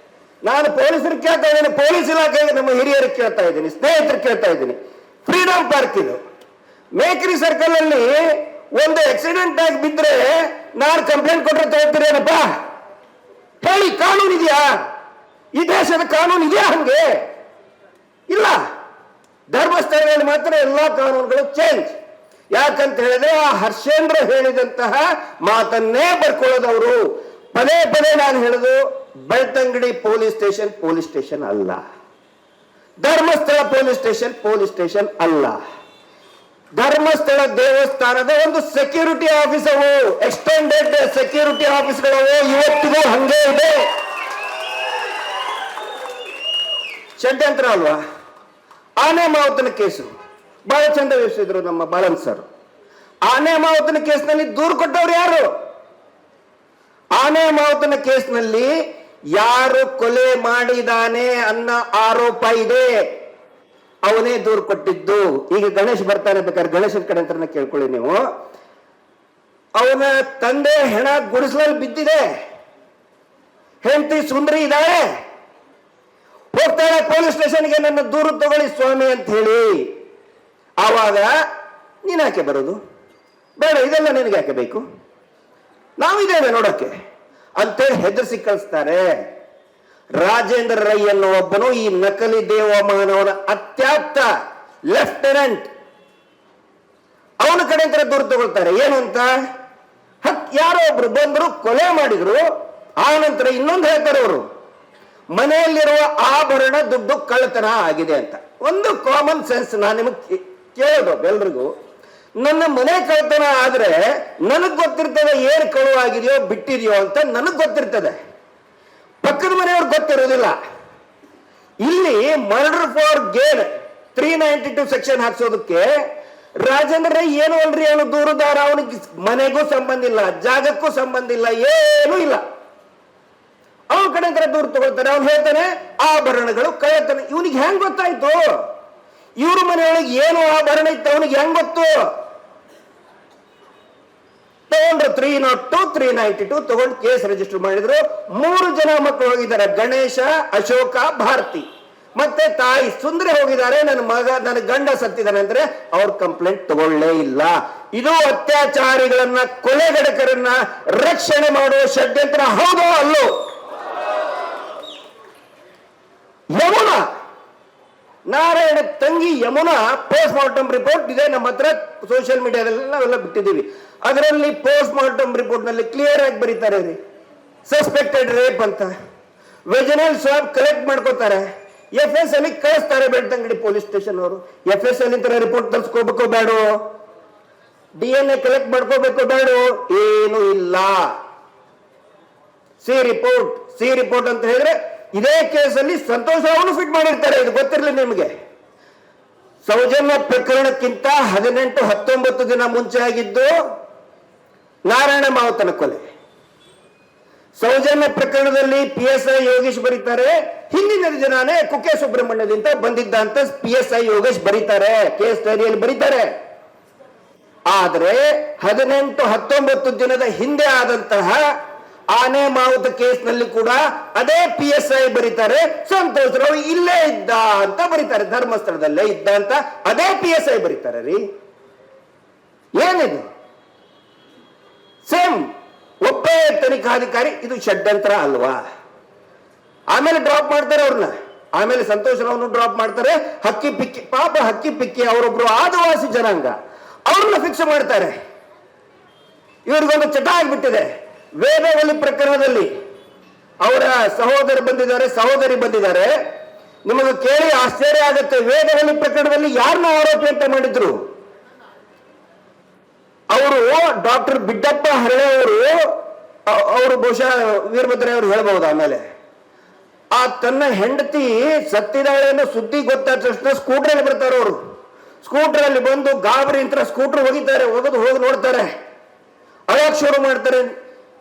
ನಾನು ಪೊಲೀಸರಿಗೆ ಕೇಳ್ತಾ ಇದ್ದೀನಿ, ಪೊಲೀಸ್ ಇಲಾಖೆಗೆ ನಮ್ಮ ಹಿರಿಯರಿಗೆ ಕೇಳ್ತಾ ಇದ್ದೀನಿ, ಸ್ನೇಹಿತರಿಗೆ ಕೇಳ್ತಾ ಇದ್ದೀನಿ. ಫ್ರೀಡಂ ಪಾರ್ಕ್ ಇದು ಮೇಕ್ರಿ ಸರ್ಕಲ್ ಅಲ್ಲಿ ಒಂದು ಆಕ್ಸಿಡೆಂಟ್ ಆಗಿ ಬಿದ್ರೆ ನಾನು ಕಂಪ್ಲೇಂಟ್ ಕೊಟ್ಟರೆ ತಗೋತೀರೇನಪ್ಪ? ಹೇಳಿ, ಕಾನೂನು ಇದೆಯಾ? ಈ ದೇಶದ ಕಾನೂನು ಇದೆಯಾ? ಹಂಗೆ ಇಲ್ಲ. ಧರ್ಮಸ್ಥಳದಲ್ಲಿ ಮಾತ್ರ ಎಲ್ಲಾ ಕಾನೂನುಗಳು ಚೇಂಜ್. ಯಾಕಂತ ಹೇಳಿದ್ರೆ ಆ ಹರ್ಷೇಂದ್ರ ಹೇಳಿದಂತಹ ಮಾತನ್ನೇ ಬರ್ಕೊಳ್ಳೋದವರು. ಪದೇ ಪದೇ ನಾನು ಹೇಳುದು, ಬೆಳ್ತಂಗಡಿ ಪೊಲೀಸ್ ಸ್ಟೇಷನ್ ಅಲ್ಲ, ಧರ್ಮಸ್ಥಳ ಪೊಲೀಸ್ ಸ್ಟೇಷನ್ ಅಲ್ಲ. ಧರ್ಮಸ್ಥಳ ದೇವಸ್ಥಾನದ ಒಂದು ಸೆಕ್ಯೂರಿಟಿ ಆಫೀಸ್ ಅವು, ಎಕ್ಸ್ಟೆಂಡೆಡ್ ಸೆಕ್ಯೂರಿಟಿ ಆಫೀಸ್ಗಳವು, ಇವತ್ತಿಗೂ ಹಂಗೆ ಇದೆ. ಷಡ್ಯಂತ್ರ ಅಲ್ವಾ? ಆನೆ ಮಾವುತನ ಕೇಸು ಬಹಳ ಚಂದ ವಿವರಿಸಿದ್ರು ನಮ್ಮ ಬಾಲನ್ ಸರ್. ಆನೆ ಮಾವುತನ ಕೇಸ್ನಲ್ಲಿ ದೂರು ಕೊಟ್ಟವ್ರು ಯಾರು? ಆನೆ ಮಾವುತನ ಕೇಸ್ನಲ್ಲಿ ಯಾರು ಕೊಲೆ ಮಾಡಿದಾನೆ ಅನ್ನೋ ಆರೋಪ ಇದೆ, ಅವನೇ ದೂರು ಕೊಟ್ಟಿದ್ದು. ಈಗ ಗಣೇಶ್ ಬರ್ತಾನೆ, ಬೇಕಾದ್ರೆ ಗಣೇಶನ ಕಡೆ ಅಂತ ಕೇಳ್ಕೊಳ್ಳಿ ನೀವು. ಅವನ ತಂದೆ ಹೆಣ ಗುಡಿಸಲಲ್ಲಿ ಬಿದ್ದಿದೆ, ಹೆಂಡತಿ ಸುಂದರಿ ಇದ್ದಾಳೆ, ಹೋಗ್ತಾಳೆ ಪೊಲೀಸ್ ಸ್ಟೇಷನ್ಗೆ, ನನ್ನ ದೂರು ತಗೊಳ್ಳಿ ಸ್ವಾಮಿ ಅಂತ ಹೇಳಿ. ಆವಾಗ ನೀನ್ ಯಾಕೆ ಬರೋದು? ಬೇಡ, ಇದೆಲ್ಲ ನಿನಗೆ ಯಾಕೆ ಬೇಕು, ನಾವಿದ್ದೇವೆ ನೋಡಕ್ಕೆ ಅಂತೇಳಿ ಹೆದರ್ಸಿ ಕಳಿಸ್ತಾರೆ. ರಾಜೇಂದ್ರ ರೈ ಅನ್ನೋ ಒಬ್ಬನು ಈ ನಕಲಿ ದೇವಮಾನವನ ಅತ್ಯಾಪ್ತ ಲೆಫ್ಟಿನೆಂಟ್, ಅವನ ಕಡೆ ಅಂತ ದೂರು ತಗೊಳ್ತಾರೆ. ಏನು ಅಂತ, ಯಾರೋ ಒಬ್ರು ಬಂದ್ರು, ಕೊಲೆ ಮಾಡಿದ್ರು. ಆ ನಂತರ ಇನ್ನೊಂದು ಹೇಳ್ತಾರೆ ಅವರು, ಮನೆಯಲ್ಲಿರುವ ಆಭರಣ ದುಡ್ಡು ಕಳ್ಳತನ ಆಗಿದೆ ಅಂತ. ಒಂದು ಕಾಮನ್ ಸೆನ್ಸ್ ನಾನು ನಿಮಗೆ ಕೇಳೋದು ಎಲ್ರಿಗೂ, ನನ್ನ ಮನೆ ಕಳ್ಳತನ ಆದ್ರೆ ನನಗ್ ಗೊತ್ತಿರ್ತದೆ ಏನು ಕಳುವಾಗಿದೆಯೋ ಬಿಟ್ಟಿದೆಯೋ ಅಂತ, ನನಗ್ ಗೊತ್ತಿರ್ತದೆ, ಪಕ್ಕದ ಮನೆಯವ್ರಿಗೆ ಗೊತ್ತಿರೋದಿಲ್ಲ. ಇಲ್ಲಿ ಮರ್ಡರ್ ಫಾರ್ ಗೇನ್ 392 ಸೆಕ್ಷನ್ ಹಾಕ್ಸೋದಕ್ಕೆ ರಾಜೇಂದ್ರ ರೈ ಏನು ಅಲ್ರಿ, ಅವನು ದೂರುದಾರ, ಅವನಿಗೆ ಮನೆಗೂ ಸಂಬಂಧ ಇಲ್ಲ, ಜಾಗಕ್ಕೂ ಸಂಬಂಧ ಇಲ್ಲ, ಏನೂ ಇಲ್ಲ. ಅವನ ಕಡೆ ದೂರು ತಗೊಳ್ತಾನೆ. ಅವನು ಹೇಳ್ತಾನೆ ಆಭರಣಗಳು ಕಳ್ಳತನ. ಇವನಿಗೆ ಹೆಂಗ್ ಗೊತ್ತಾಯ್ತು? ಇವ್ರ ಮನೆಯೊಳಗೆ ಏನು ಆಭರಣ ಇತ್ತು ಅವನಿಗೆ ಹೆಂಗ್ ಗೊತ್ತು? ತಗೊಂಡ್ರು 302, 392 ತಗೊಂಡು ಕೇಸ್ ರಿಜಿಸ್ಟರ್ ಮಾಡಿದ್ರು. 3 ಜನ ಮಕ್ಕಳು ಹೋಗಿದ್ದಾರೆ, ಗಣೇಶ, ಅಶೋಕ, ಭಾರತಿ, ಮತ್ತೆ ತಾಯಿ ಸುಂದರಿ ಹೋಗಿದ್ದಾರೆ. ನನ್ನ ಗಂಡ ಸತ್ತಿದ್ದಾನೆ ಅಂದ್ರೆ ಅವ್ರ ಕಂಪ್ಲೇಂಟ್ ತಗೊಳ್ಳೇ ಇಲ್ಲ. ಇದು ಅತ್ಯಾಚಾರಿಗಳನ್ನ, ಕೊಲೆಗಡಕರನ್ನ ರಕ್ಷಣೆ ಮಾಡುವ ಷಡ್ಯಂತ್ರ ಹೌದೋ ಅಲ್ಲೋ? ಯಮುನಾ, ನಾರಾಯಣ ತಂಗಿ ಯಮುನಾ ಪೋಸ್ಟ್ ಮಾರ್ಟಮ್ ರಿಪೋರ್ಟ್ ಇದೆ ನಮ್ಮ ಹತ್ರ, ಸೋಷಿಯಲ್ ಮೀಡಿಯಾದಲ್ಲಿ ನಾವೆಲ್ಲ ಬಿಟ್ಟಿದ್ದೀವಿ. ಅದರಲ್ಲಿ ಪೋಸ್ಟ್ ಮಾರ್ಟಮ್ ರಿಪೋರ್ಟ್ ನಲ್ಲಿ ಕ್ಲಿಯರ್ ಆಗಿ ಬರೀತಾರೆ ರೀ, ಸಸ್ಪೆಕ್ಟೆಡ್ ರೇಪ್ ಅಂತ. ವೆಜನಲ್ ಸ್ವಾಬ್ ಕಲೆಕ್ಟ್ ಮಾಡ್ಕೋತಾರೆ, FS ಅಲ್ಲಿ ಕಳಿಸ್ತಾರೆ ಬೆಳ್ತಂಗಡಿ ಪೊಲೀಸ್ ಸ್ಟೇಷನ್ ಅವರು. FS ಅಲ್ಲಿ ರಿಪೋರ್ಟ್ ತರಿಸ್ಕೋಬೇಕು ಬೇಡ, DNA ಕಲೆಕ್ಟ್ ಮಾಡ್ಕೋಬೇಕು ಬೇಡ, ಏನು ಇಲ್ಲ. ಸಿ ರಿಪೋರ್ಟ್ ಅಂತ ಹೇಳಿದ್ರೆ ಇದೇ ಕೇಸಲ್ಲಿ ಸಂತೋಷ ಅವನು ಫಿಟ್ ಮಾಡಿರ್ತಾರೆ. ಇದು ಗೊತ್ತಿರಲಿ ನಿಮಗೆ. ಸೌಜನ್ಯ ಪ್ರಕರಣಕ್ಕಿಂತ 18-19 ದಿನ ಮುಂಚೆ ಆಗಿದ್ದು ನಾರಾಯಣ ಮಾವುತನ ಕೊಲೆ. ಸೌಜನ್ಯ ಪ್ರಕರಣದಲ್ಲಿ PSI ಯೋಗೇಶ್ ಬರೀತಾರೆ, ಹಿಂದಿನ ದಿನಾನೇ ಕುಕ್ಕೆ ಸುಬ್ರಹ್ಮಣ್ಯದಿಂದ ಬಂದಿದ್ದ ಅಂತ PSI ಯೋಗೇಶ್ ಬರೀತಾರೆ, ಕೇಸ್ ಡೈರಿಯಲ್ಲಿ ಬರೀತಾರೆ. ಆದ್ರೆ 18-19 ದಿನದ ಹಿಂದೆ ಆದಂತಹ ಆನೆ ಮಾವುತ ಕೇಸ್ ನಲ್ಲಿ ಕೂಡ ಅದೇ PSI ಬರೀತಾರೆ, ಸಂತೋಷ್ ರಾವ್ ಇಲ್ಲೇ ಇದ್ದ ಅಂತ ಬರೀತಾರೆ, ಧರ್ಮಸ್ಥಳದಲ್ಲೇ ಇದ್ದ ಅಂತ ಅದೇ PSI ಬರೀತಾರೆ ರೀ. ಏನಿದು? ಸೇಮ್ ಒಬ್ಬೇ ತನಿಖಾಧಿಕಾರಿ. ಇದು ಷಡ್ಯಂತ್ರ ಅಲ್ವಾ? ಆಮೇಲೆ ಡ್ರಾಪ್ ಮಾಡ್ತಾರೆ ಅವ್ರನ್ನ, ಆಮೇಲೆ ಸಂತೋಷ್ ರಾವ್ನು ಡ್ರಾಪ್ ಮಾಡ್ತಾರೆ. ಹಕ್ಕಿ ಪಿಕ್ಕಿ, ಪಾಪ ಹಕ್ಕಿ ಪಿಕ್ಕಿ ಅವರೊಬ್ರು ಆದಿವಾಸಿ ಜನಾಂಗ, ಅವ್ರನ್ನ ಫಿಕ್ಸ್ ಮಾಡ್ತಾರೆ. ಇವ್ರಿಗೊಂದು ಚಟ ಆಗ್ಬಿಟ್ಟಿದೆ. ವೇದವಲ್ಲಿ ಪ್ರಕರಣದಲ್ಲಿ ಅವರ ಸಹೋದರಿ ಬಂದಿದ್ದಾರೆ. ನಿಮಗೆ ಕೇಳಿ ಆಶ್ಚರ್ಯ ಆಗುತ್ತೆ, ವೇದವಲ್ಲಿ ಪ್ರಕರಣದಲ್ಲಿ ಯಾರನ್ನ ಆರೋಪಿ ಅಂತ ಮಾಡಿದ್ರು? ಅವರು ಡಾಕ್ಟರ್ ಬಿಡ್ಡಪ್ಪ ಹರಳೆ ಅವರು ಬಹುಶಃ ವೀರಭದ್ರಯ್ಯ ಅವರು ಹೇಳ್ಬಹುದು ಆಮೇಲೆ, ಆ ತನ್ನ ಹೆಂಡತಿ ಸತ್ತಿದಾಳೆ ಅನ್ನೋ ಸುದ್ದಿ ಗೊತ್ತಾದ ತಕ್ಷಣ ಸ್ಕೂಟರ್ ಬರ್ತಾರೆ ಅವರು. ಸ್ಕೂಟರ್ ಅಲ್ಲಿ ಬಂದು ಗಾಬರಿ ಅಂತ ಸ್ಕೂಟರ್ ಹೋಗಿದ್ದಾರೆ, ಹೋಗಿ ನೋಡ್ತಾರೆ, ಅವಾಗ ಶುರು ಮಾಡ್ತಾರೆ.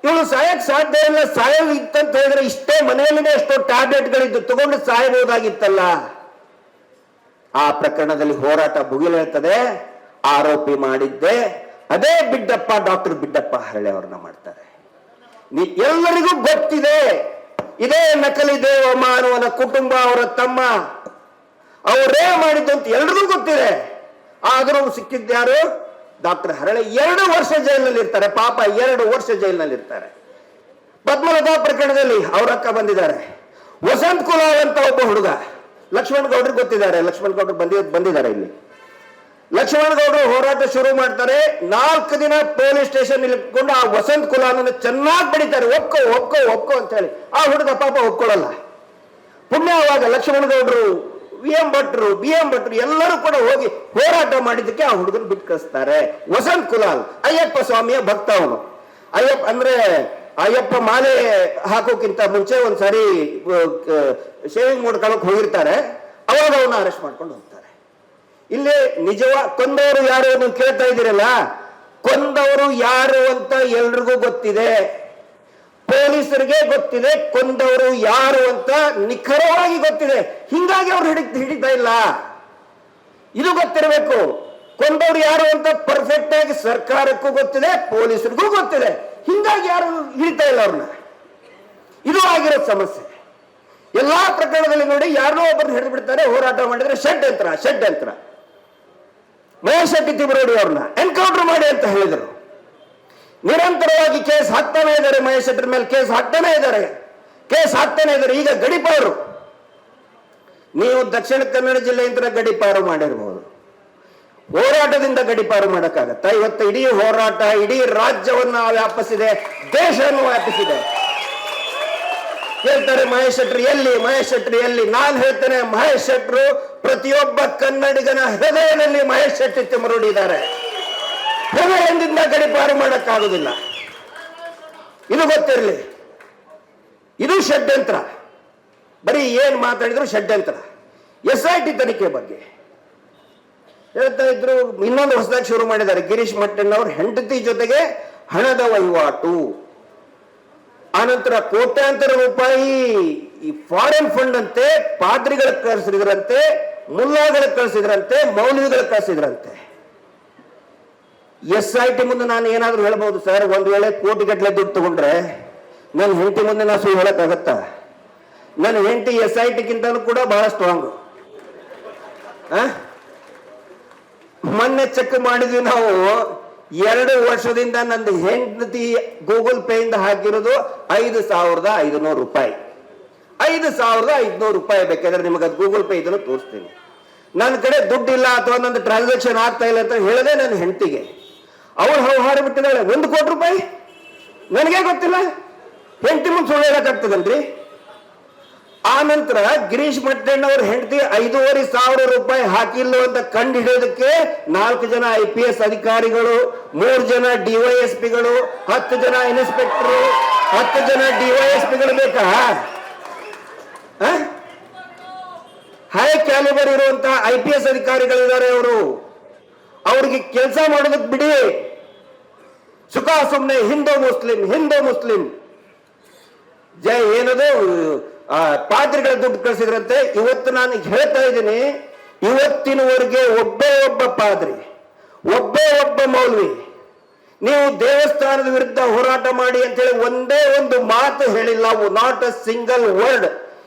ಇವಳು ಸಾಯಕ್ ಸಾಧ್ಯ ಇಲ್ಲ, ಸಾಯಲ್ ಇತ್ತಂತ ಹೇಳಿದ್ರೆ ಇಷ್ಟೇ ಮನೆಯಲ್ಲಿನೇ ಎಷ್ಟೋ ಟ್ಯಾಬ್ಲೆಟ್ಗಳಿದ್ದು ತಗೊಂಡು ಸಾಯಬಹುದಾಗಿತ್ತಲ್ಲ. ಆ ಪ್ರಕರಣದಲ್ಲಿ ಹೋರಾಟ ಭುಗಿಲೇಳ್ತದೆ. ಆರೋಪಿ ಮಾಡಿದ್ದೆ ಅದೇ ಬಿಡ್ಡಪ್ಪ, ಡಾಕ್ಟರ್ ಬಿಡ್ಡಪ್ಪ ಹರಳೆ ಅವ್ರನ್ನ ಮಾಡ್ತಾರೆ. ಎಲ್ಲರಿಗೂ ಗೊತ್ತಿದೆ ಇದೇ ನಕಲಿ ದೇವಮಾನವನ ಕುಟುಂಬ, ಅವರ ತಮ್ಮ ಅವರೇ ಮಾಡಿದ್ದು ಅಂತ ಎಲ್ರಿಗೂ ಗೊತ್ತಿದೆ. ಆದರೂ ಸಿಕ್ಕಿದ್ಯಾರು? ಡಾಕ್ಟರ್ ಹರಳೆ. 2 ವರ್ಷ ಜೈಲಿನಲ್ಲಿ ಇರ್ತಾರೆ ಪಾಪ, 2 ವರ್ಷ ಜೈಲಿನಲ್ಲಿ ಇರ್ತಾರೆ. ಪದ್ಮಲತಾ ಪ್ರಕರಣದಲ್ಲಿ ಅವರ ಅಕ್ಕ ಬಂದಿದ್ದಾರೆ. ವಸಂತ್ ಕುಲಾಲ್ ಅಂತ ಒಬ್ಬ ಹುಡುಗ, ಲಕ್ಷ್ಮಣ್ ಗೌಡ್ರಿಗೆ ಗೊತ್ತಿದ್ದಾರೆ, ಲಕ್ಷ್ಮಣ್ ಗೌಡ್ರು ಬಂದಿದ್ದಾರೆ ಇಲ್ಲಿ. ಲಕ್ಷ್ಮಣ್ ಗೌಡರು ಹೋರಾಟ ಶುರು ಮಾಡ್ತಾರೆ. 4 ದಿನ ಪೊಲೀಸ್ ಸ್ಟೇಷನ್ ಇಟ್ಕೊಂಡು ಆ ವಸಂತ್ ಕುಲಾಲನ್ನು ಚೆನ್ನಾಗಿ ಬಡಿತಾರೆ. ಒಪ್ಕೋ ಅಂತ ಹೇಳಿ ಆ ಹುಡುಗ ಪಾಪ ಒಪ್ಕೊಳ್ಳಲ್ಲ. ಪುಣ್ಯ ಅವಾಗ ಲಕ್ಷ್ಮಣ್ ಗೌಡರು, ಬಿ ಎಂ ಭಟ್ರು ಎಲ್ಲರೂ ಕೂಡ ಹೋಗಿ ಹೋರಾಟ ಮಾಡಿದ್ದಕ್ಕೆ ಆ ಹುಡುಗನ ಬಿಟ್ಟು ಕಳಿಸ್ತಾರೆ. ವಸಂತ್ ಕುಲಾಲ್ ಅಯ್ಯಪ್ಪ ಸ್ವಾಮಿಯ ಭಕ್ತ ಅವನು. ಅಯ್ಯಪ್ಪ ಮಾಲೆ ಹಾಕೋಕ್ಕಿಂತ ಮುಂಚೆ ಒಂದ್ಸಾರಿ ಶೇವಿಂಗ್ ಮಾಡ್ಕೊಳಕ್ ಹೋಗಿರ್ತಾರೆ. ಅವಾಗ ಅವನ್ನ ಅರೆಸ್ಟ್ ಮಾಡ್ಕೊಂಡು ಹೋಗ್ತಾರೆ. ಇಲ್ಲಿ ಕೊಂದವರು ಯಾರು ನೀವು ಕೇಳ್ತಾ ಇದ್ದೀರಲ್ಲ, ಕೊಂದವರು ಯಾರು ಅಂತ ಎಲ್ರಿಗೂ ಗೊತ್ತಿದೆ, ಪೊಲೀಸರಿಗೆ ಗೊತ್ತಿದೆ, ಕೊಂದವರು ಯಾರು ಅಂತ ನಿಖರವಾಗಿ ಗೊತ್ತಿದೆ. ಹಿಂಗಾಗಿ ಅವ್ರು ಹಿಡಿತಾ ಇಲ್ಲ. ಇದು ಗೊತ್ತಿರಬೇಕು. ಕೊಂದವರು ಯಾರು ಅಂತ ಪರ್ಫೆಕ್ಟ್ ಆಗಿ ಸರ್ಕಾರಕ್ಕೂ ಗೊತ್ತಿದೆ, ಪೊಲೀಸರಿಗೂ ಗೊತ್ತಿದೆ. ಹಿಂಗಾಗಿ ಯಾರು ಹಿಡಿತಾ ಇಲ್ಲ ಅವ್ರನ್ನ. ಇದು ಆಗಿರೋ ಸಮಸ್ಯೆ. ಎಲ್ಲಾ ಪ್ರಕರಣದಲ್ಲಿ ನೋಡಿ, ಯಾರನ್ನೋ ಒಬ್ಬರನ್ನ ಹಿಡಿದು ಬಿಡ್ತಾರೆ, ಹೋರಾಟ ಮಾಡಿದ್ರೆ ಷಡ್ಯಂತ್ರ. ಮಹೇಶ್ ಶೆಟ್ಟಿ ತಿಮರೋಡಿ ಅವ್ರನ್ನ ಎನ್ಕೌಂಟರ್ ಮಾಡಿ ಅಂತ ಹೇಳಿದರು. ನಿರಂತರವಾಗಿ ಕೇಸ್ ಹಾಕ್ತಾನೆ ಇದ್ದಾರೆ, ಮಹೇಶ್ ಶೆಟ್ಟರ್ ಮೇಲೆ ಕೇಸ್ ಹಾಕ್ತಾನೆ ಇದ್ದಾರೆ. ಈಗ ಗಡಿಪಾರು, ನೀವು ದಕ್ಷಿಣ ಕನ್ನಡ ಜಿಲ್ಲೆಯಿಂದ ಗಡಿಪಾರು ಮಾಡಿರಬಹುದು, ಹೋರಾಟದಿಂದ ಗಡಿಪಾರು ಮಾಡಕ್ಕಾಗತ್ತ? ಇವತ್ತು ಇಡೀ ಹೋರಾಟ ಇಡೀ ರಾಜ್ಯವನ್ನ ವ್ಯಾಪಿಸಿದೆ, ದೇಶವನ್ನು ವ್ಯಾಪಿಸಿದೆ. ಹೇಳ್ತಾರೆ ಮಹೇಶ್ ಶೆಟ್ಟಿ ಎಲ್ಲಿ? ನಾನು ಹೇಳ್ತೇನೆ, ಮಹೇಶ್ ಶೆಟ್ರು ಪ್ರತಿಯೊಬ್ಬ ಕನ್ನಡಿಗನ ಹೃದಯದಲ್ಲಿ ಮಹೇಶ್ ಶೆಟ್ಟಿ ತಿಮರೋಡಿ ಇದ್ದಾರೆ. ಹೃದಯದಿಂದ ಗಡಿಪಾರು ಮಾಡಕ್ಕಾಗುದಿಲ್ಲ. ಇದು ಗೊತ್ತಿರಲಿ. ಇದು ಷಡ್ಯಂತ್ರ. ಬರೀ ಏನ್ ಮಾತಾಡಿದ್ರು ಷಡ್ಯಂತ್ರ. SIT ತನಿಖೆ ಬಗ್ಗೆ ಹೇಳ್ತಾ ಇದ್ರು. ಇನ್ನೊಂದು ಹೊಸದಾಗಿ ಶುರು ಮಾಡಿದ್ದಾರೆ. ಗಿರೀಶ್ ಮಟ್ಟಣ್ಣವ್ರ ಹೆಂಡತಿ ಜೊತೆಗೆ ಹಣದ ವಹಿವಾಟು, ಆನಂತರ ಕೋಟ್ಯಾಂತರ ರೂಪಾಯಿ ಈ ಫಾರಿನ್ ಫಂಡ್ ಅಂತೆ ಪಾದ್ರಿಗಳಿಗೆ ಕಳಿಸಿದ್ರಂತೆ, ಮುಲ್ಲಾಗಳಿಗೆ ಕಳಿಸಿದ್ರಂತೆ, ಮೌಲ್ವಿಗಳಿಗೆ ಕಳಿಸಿದ್ರಂತೆ. SIT ಮುಂದೆ ನಾನು ಏನಾದ್ರೂ ಹೇಳ್ಬಹುದು ಸರ್? ಒಂದ್ ವೇಳೆ ಕೋಟಿಗಟ್ಟಲೆ ದುಡ್ಡು ತಗೊಂಡ್ರೆ ನನ್ನ ಹೆಂಡತಿ ಮುಂದೆ ನಾ ಸುಳ್ಳು ಹೇಳಕ್ಕಾಗತ್ತಾ? ನನ್ನ ಹೆಂಡತಿ SIT-ಗಿಂತಲೂ ಕೂಡ ಬಹಳ ಸ್ಟ್ರಾಂಗ್. ಮೊನ್ನೆ ಚೆಕ್ ಮಾಡಿದ್ವಿ ನಾವು. 2 ವರ್ಷದಿಂದ ನಂದು ಹೆಂಡತಿ ಗೂಗಲ್ ಪೇ ಇಂದ ಹಾಕಿರೋದು 5,500 ರೂಪಾಯಿ. 5,500 ರೂಪಾಯಿ. ಬೇಕಾದ್ರೆ ನಿಮಗೆ ಅದು ಗೂಗಲ್ ಪೇ ಇದನ್ನು ತೋರಿಸ್ತೀನಿ. ನನ್ನ ಕಡೆ ದುಡ್ಡಿಲ್ಲ ಅಥವಾ ನಂದು ಟ್ರಾನ್ಸಾಕ್ಷನ್ ಆಗ್ತಾ ಇಲ್ಲ ಅಂತ ಹೇಳಿದೆ ನನ್ನ ಹೆಂಡತಿಗೆ. ಅವಳು ಹಾಡು ಬಿಟ್ಟಿದ್ದಾಳೆ 1 ಕೋಟಿ ರೂಪಾಯಿ. ನನಗೆ ಗೊತ್ತಿಲ್ಲ, ಹೆಂಡತಿ ಮುಂದೆ ಸುಳ್ಳು ಹೇಳಕ್ಕಾಗ್ತದಲ್ರಿ? ಆ ನಂತರ ಗಿರೀಶ್ ಮಟ್ಟಣ್ಣವ್ರ ಹೆಂಡತಿ 5,500 ರೂಪಾಯಿ ಹಾಕಿಲ್ಲ ಅಂತ ಕಂಡು ಹಿಡಿಯೋದಕ್ಕೆ 4 ಜನ IPS ಅಧಿಕಾರಿಗಳು, 3 ಜನ DYSPಗಳು, 10 ಜನ ಇನ್ಸ್ಪೆಕ್ಟರ್, 10 ಜನ DYSPಗಳು ಬೇಕಾ? ಹೈ ಕ್ಯಾಲಿಬರ್ ಇರುವಂತ IPS ಅಧಿಕಾರಿಗಳಿದ್ದಾರೆ. ಅವ್ರಿಗೆ ಕೆಲಸ ಮಾಡೋದಕ್ಕೆ ಬಿಡಿ. ಸುಖ ಸುಮ್ಮನೆ ಹಿಂದೂ ಮುಸ್ಲಿಂ ಜೈ ಏನದು ಪಾದ್ರಿಗಳ ದುಡ್ಡು ಕಳಿಸಿದ್ರಂತೆ. ಇವತ್ತು ನಾನು ಹೇಳ್ತಾ ಇದ್ದೀನಿ, ಇವತ್ತಿನವರೆಗೆ ಒಬ್ಬ ಪಾದ್ರಿ, ಒಬ್ಬ ಮೌಲ್ವಿ ನೀವು ದೇವಸ್ಥಾನದ ವಿರುದ್ಧ ಹೋರಾಟ ಮಾಡಿ ಅಂತೇಳಿ ಒಂದೇ ಒಂದು ಮಾತು ಹೇಳಿಲ್ಲ. Not a single word.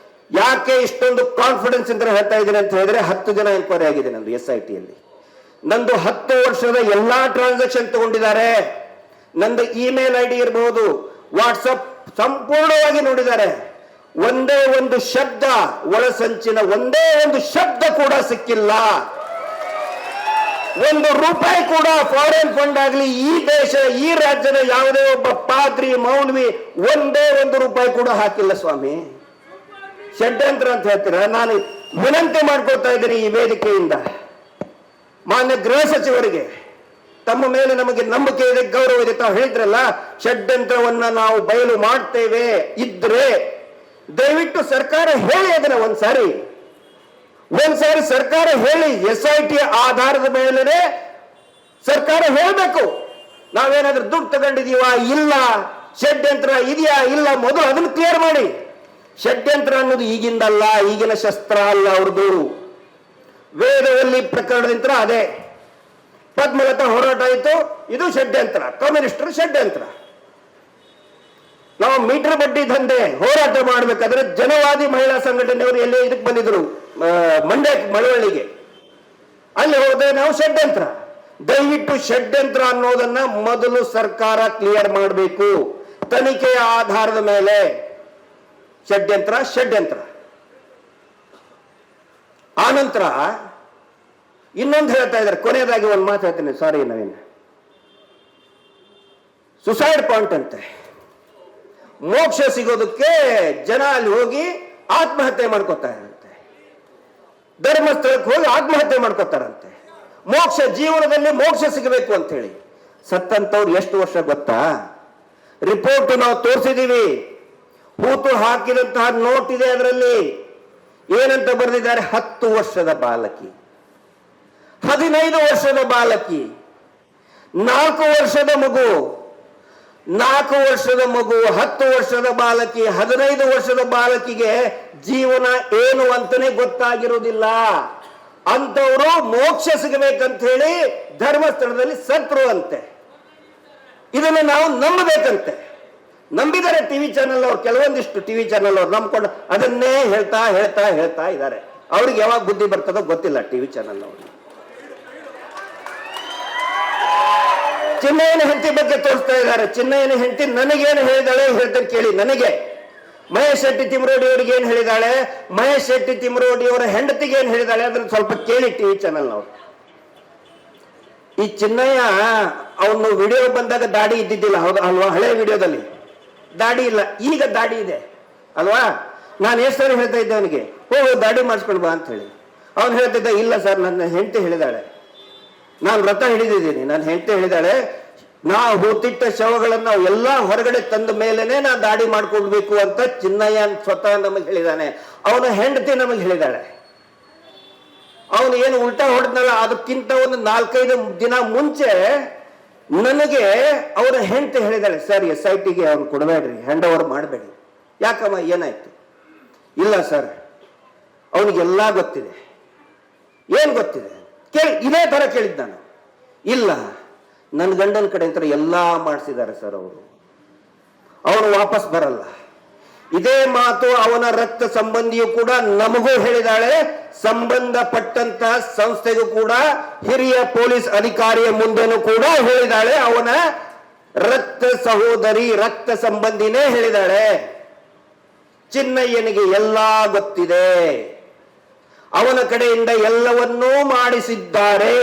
ಯಾಕೆ ಇಷ್ಟೊಂದು ಕಾನ್ಫಿಡೆನ್ಸ್ ಅಂತ ಹೇಳ್ತಾ ಇದ್ದೀನಿ ಅಂತ ಹೇಳಿದ್ರೆ, 10 ಜನ ಎನ್ಕ್ವೈರಿ ಆಗಿದೆ ನಂದು SIT-ಯಲ್ಲಿ. ನಂದು 10 ವರ್ಷದ ಎಲ್ಲಾ ಟ್ರಾನ್ಸಾಕ್ಷನ್ ತಗೊಂಡಿದ್ದಾರೆ. ನಂದು ಇಮೇಲ್ ID ಇರಬಹುದು, ವಾಟ್ಸಪ್ ಸಂಪೂರ್ಣವಾಗಿ ನೋಡಿದ್ದಾರೆ. ಒಂದೇ ಒಂದು ಶಬ್ದ, ಒಳಸಂಚಿನ ಒಂದೇ ಒಂದು ಶಬ್ದ ಕೂಡ ಸಿಕ್ಕಿಲ್ಲ. 1 ರೂಪಾಯಿ ಕೂಡ ಫಾರಿನ್ ಫಂಡ್ ಆಗಲಿ ಈ ದೇಶ ಈ ರಾಜ್ಯದ ಯಾವುದೇ ಒಬ್ಬ ಪಾದ್ರಿ ಮೌಲ್ವಿ ಒಂದೇ 1 ರೂಪಾಯಿ ಕೂಡ ಹಾಕಿಲ್ಲ ಸ್ವಾಮಿ. ಷಡ್ಯಂತ್ರ ಅಂತ ಹೇಳ್ತೀರಾ? ನಾನು ವಿನಂತಿ ಮಾಡ್ಕೊಳ್ತಾ ಇದ್ದೀನಿ ಈ ವೇದಿಕೆಯಿಂದ ಮಾನ್ಯ ಗೃಹ ಸಚಿವರಿಗೆ, ತಮ್ಮ ಮೇಲೆ ನಮಗೆ ನಂಬಿಕೆ ಇದೆ, ಗೌರವ ಇದೆ ತಾವು ಹೇಳಿದ್ರಲ್ಲ, ಷಡ್ಯಂತ್ರವನ್ನ ನಾವು ಬಯಲು ಮಾಡ್ತೇವೆ ಇದ್ರೆ ದಯವಿಟ್ಟು ಸರ್ಕಾರ ಹೇಳಿ ಅದನ್ನ ಒಂದ್ಸಾರಿ ಸರ್ಕಾರ ಹೇಳಿ. SIT ಆಧಾರದ ಮೇಲೆ ಸರ್ಕಾರ ಹೇಳಬೇಕು, ನಾವೇನಾದ್ರೂ ದುಡ್ಡು ತಗೊಂಡಿದೀವಾ ಇಲ್ಲ, ಷಡ್ಯಂತ್ರ ಇದೆಯಾ ಇಲ್ಲ, ಮೊದಲು ಅದನ್ನು ಕ್ಲಿಯರ್ ಮಾಡಿ. ಷಡ್ಯಂತ್ರ ಅನ್ನೋದು ಈಗಿಂದಲ್ಲ, ಈಗಿನ ಶಸ್ತ್ರ ಅಲ್ಲ ಅವ್ರದ್ದು. ವೇದವಲ್ಲಿ ಪ್ರಕರಣದಿಂದ ಅದೇ ಪದ್ಮಲತಾ ಹೋರಾಟ ಆಯಿತು, ಇದು ಷಡ್ಯಂತ್ರ, ಕಮ್ಯುನಿಸ್ಟರು ಷಡ್ಯಂತ್ರ. ನಾವು ಮೀಟರ್ ಬಡ್ಡಿ ದಂಧೆ ಹೋರಾಟ ಮಾಡಬೇಕಾದ್ರೆ ಜನವಾದಿ ಮಹಿಳಾ ಸಂಘಟನೆಯವರು ಎಲ್ಲೇ ಇದಕ್ಕೆ ಬಂದಿದ್ರು, ಮಂಡ್ಯ ಮಳವಳ್ಳಿಗೆ, ಅಲ್ಲಿ ಹೋದ್ರೆ ನಾವು ಷಡ್ಯಂತ್ರ. ದಯವಿಟ್ಟು ಷಡ್ಯಂತ್ರ ಅನ್ನೋದನ್ನ ಮೊದಲು ಸರ್ಕಾರ ಕ್ಲಿಯರ್ ಮಾಡಬೇಕು, ತನಿಖೆಯ ಆಧಾರದ ಮೇಲೆ. ಷಡ್ಯಂತ್ರ ಆನಂತರ ಇನ್ನೊಂದು ಹೇಳ್ತಾ ಇದ್ದಾರೆ. ಕೊನೆಯದಾಗಿ ಒಂದು ಮಾತು ಹೇಳ್ತೇನೆ, ಸಾರಿ ನವೀನ್. ಸುಸೈಡ್ ಪಾಯಿಂಟ್ ಅಂತೆ, ಮೋಕ್ಷ ಸಿಗೋದಕ್ಕೆ ಜನ ಅಲ್ಲಿ ಹೋಗಿ ಆತ್ಮಹತ್ಯೆ ಮಾಡ್ಕೋತಾರಂತೆ, ಧರ್ಮಸ್ಥಳಕ್ಕೆ ಹೋಗಿ ಆತ್ಮಹತ್ಯೆ ಮಾಡ್ಕೋತಾರಂತೆ. ಮೋಕ್ಷ, ಜೀವನದಲ್ಲಿ ಮೋಕ್ಷ ಸಿಗಬೇಕು ಅಂತ ಹೇಳಿ. ಸತ್ತಂತವ್ರು ಎಷ್ಟು ವರ್ಷ ಗೊತ್ತಾ? ರಿಪೋರ್ಟ್ ನಾವು ತೋರಿಸಿದೀವಿ, ಹೂತು ಹಾಕಿದಂತಹ ನೋಟ್ ಇದೆ, ಅದರಲ್ಲಿ ಏನಂತ ಬರೆದಿದ್ದಾರೆ? 10 ವರ್ಷದ ಬಾಲಕಿ, 15 ವರ್ಷದ ಬಾಲಕಿ, 4 ವರ್ಷದ ಮಗು, 4 ವರ್ಷದ ಮಗು, 10 ವರ್ಷದ ಬಾಲಕಿ, 15 ವರ್ಷದ ಬಾಲಕಿಗೆ ಜೀವನ ಏನು ಅಂತಾನೆ ಗೊತ್ತಾಗಿರುವುದಿಲ್ಲ. ಅಂತವರು ಮೋಕ್ಷ ಸಿಗಬೇಕಂತ ಹೇಳಿ ಧರ್ಮಸ್ಥಳದಲ್ಲಿ ಸತ್ರು ಅಂತೆ. ಇದನ್ನು ನಾವು ನಂಬಬೇಕಂತೆ. ನಂಬಿದ್ದಾರೆ ಟಿವಿ ಚಾನೆಲ್ ಅವರು, ಕೆಲವೊಂದಿಷ್ಟು ಟಿವಿ ಚಾನೆಲ್ ಅವರು ನಂಬ್ಕೊಂಡು ಅದನ್ನೇ ಹೇಳ್ತಾ ಇದ್ದಾರೆ. ಅವ್ರಿಗೆ ಯಾವಾಗ ಬುದ್ಧಿ ಬರ್ತದೋ ಗೊತ್ತಿಲ್ಲ ಟಿವಿ ಚಾನೆಲ್ ಅವರು. ಚಿನ್ನಯ್ಯನ ಹೆಂಡತಿ ಬಗ್ಗೆ ತೋರಿಸ್ತಾ ಇದ್ದಾರೆ. ಚಿನ್ನಯ್ಯನ ಹೆಂಡತಿ ನನಗೇನು ಹೇಳಿದಾಳೆ ಹೇಳ್ತೇನೆ ಕೇಳಿ. ನನಗೆ ಮಹೇಶ್ ಶೆಟ್ಟಿ ತಿಮರೋಡಿ ಅವರಿಗೆ ಏನ್ ಹೇಳಿದಾಳೆ, ಮಹೇಶ್ ಶೆಟ್ಟಿ ತಿಮರೋಡಿ ಅವರ ಹೆಂಡತಿಗೆ ಏನ್ ಹೇಳಿದಾಳೆ ಅದನ್ನ ಸ್ವಲ್ಪ ಕೇಳಿ ಟಿವಿ ಚಾನೆಲ್ ನಾವು. ಈ ಚಿನ್ನಯ್ಯ ಅವನು ವಿಡಿಯೋ ಬಂದಾಗ ದಾಡಿ ಇದ್ದಿದ್ದಿಲ್ಲ, ಹೌದಾ ಅಲ್ವಾ? ಹಳೆ ವಿಡಿಯೋದಲ್ಲಿ ದಾಡಿ ಇಲ್ಲ, ಈಗ ದಾಡಿ ಇದೆ ಅಲ್ವಾ? ನಾನು ಎಷ್ಟು ಸಾರಿ ಹೇಳ್ತಾ ಇದ್ದೆ ಅವನಿಗೆ, ಹೋಗು ದಾಡಿ ಮಾಡಿಸ್ಕೊಂಡು ಬಾ ಅಂತ ಹೇಳಿ. ಅವನು ಹೇಳ್ತಿದ್ದ, ಇಲ್ಲ ಸರ್ ನನ್ನ ಹೆಂಡತಿ ಹೇಳಿದಾಳೆ, ನಾನು ವ್ರತ ಹಿಡಿದಿದ್ದೀನಿ, ನನ್ನ ಹೆಂಡತಿ ಹೇಳಿದಾಳೆ, ನಾವು ಹೂತಿಟ್ಟ ಶವಗಳನ್ನ ಎಲ್ಲ ಹೊರಗಡೆ ತಂದ ಮೇಲೆನೆ ನಾನು ದಾಡಿ ಮಾಡ್ಕೊಳ್ಬೇಕು ಅಂತ ಚಿನ್ನಯ್ಯ ಸ್ವತಃ ನಮಗೆ ಹೇಳಿದಾನೆ. ಅವನ ಹೆಂಡತಿ ನಮಗೆ ಹೇಳಿದಾಳೆ. ಅವನು ಏನು ಉಲ್ಟಾ ಹೊಡೆದ್ನಲ್ಲ, ಅದಕ್ಕಿಂತ ಒಂದು 4-5 ದಿನ ಮುಂಚೆ ನನಗೆ ಅವರ ಹೆಂಡತಿ ಹೇಳಿದಾಳೆ, ಸರ್ SITಗೆ ಅವ್ನು ಕೊಡಬೇಡ್ರಿ, ಹ್ಯಾಂಡ್ ಓವರ್ ಮಾಡಬೇಡಿ. ಯಾಕಮ್ಮ ಏನಾಯ್ತು? ಇಲ್ಲ ಸರ್ ಅವನಿಗೆಲ್ಲ ಗೊತ್ತಿದೆ. ಏನ್ ಗೊತ್ತಿದೆ ಕೇಳಿ, ಇದೇ ತರ ಕೇಳಿದ್ ನಾನು. ಇಲ್ಲ ನನ್ನ ಗಂಡನ ಕಡೆ ಅಂತ ಎಲ್ಲ ಮಾಡಿಸಿದ್ದಾರೆ ಸರ್ ಅವರು, ಅವನು ವಾಪಸ್ ಬರಲ್ಲ. ಇದೇ ಮಾತು ಅವನ ರಕ್ತ ಸಂಬಂಧಿಯು ಕೂಡ ನಮಗೂ ಹೇಳಿದಾಳೆ, ಸಂಬಂಧಪಟ್ಟಂತ ಸಂಸ್ಥೆಗೂ ಕೂಡ, ಹಿರಿಯ ಪೊಲೀಸ್ ಅಧಿಕಾರಿಯ ಮುಂದೆನೂ ಕೂಡ ಹೇಳಿದಾಳೆ. ಅವನ ರಕ್ತ ಸಹೋದರಿ, ರಕ್ತ ಸಂಬಂಧಿನೇ ಹೇಳಿದಾಳೆ. ಚಿನ್ನಯ್ಯನಿಗೆ ಎಲ್ಲ ಗೊತ್ತಿದೆ, ಅವನ ಕಡೆಯಿಂದ ಎಲ್ಲವನ್ನೂ ಮಾಡಿಸಿದ್ದಾರೆ.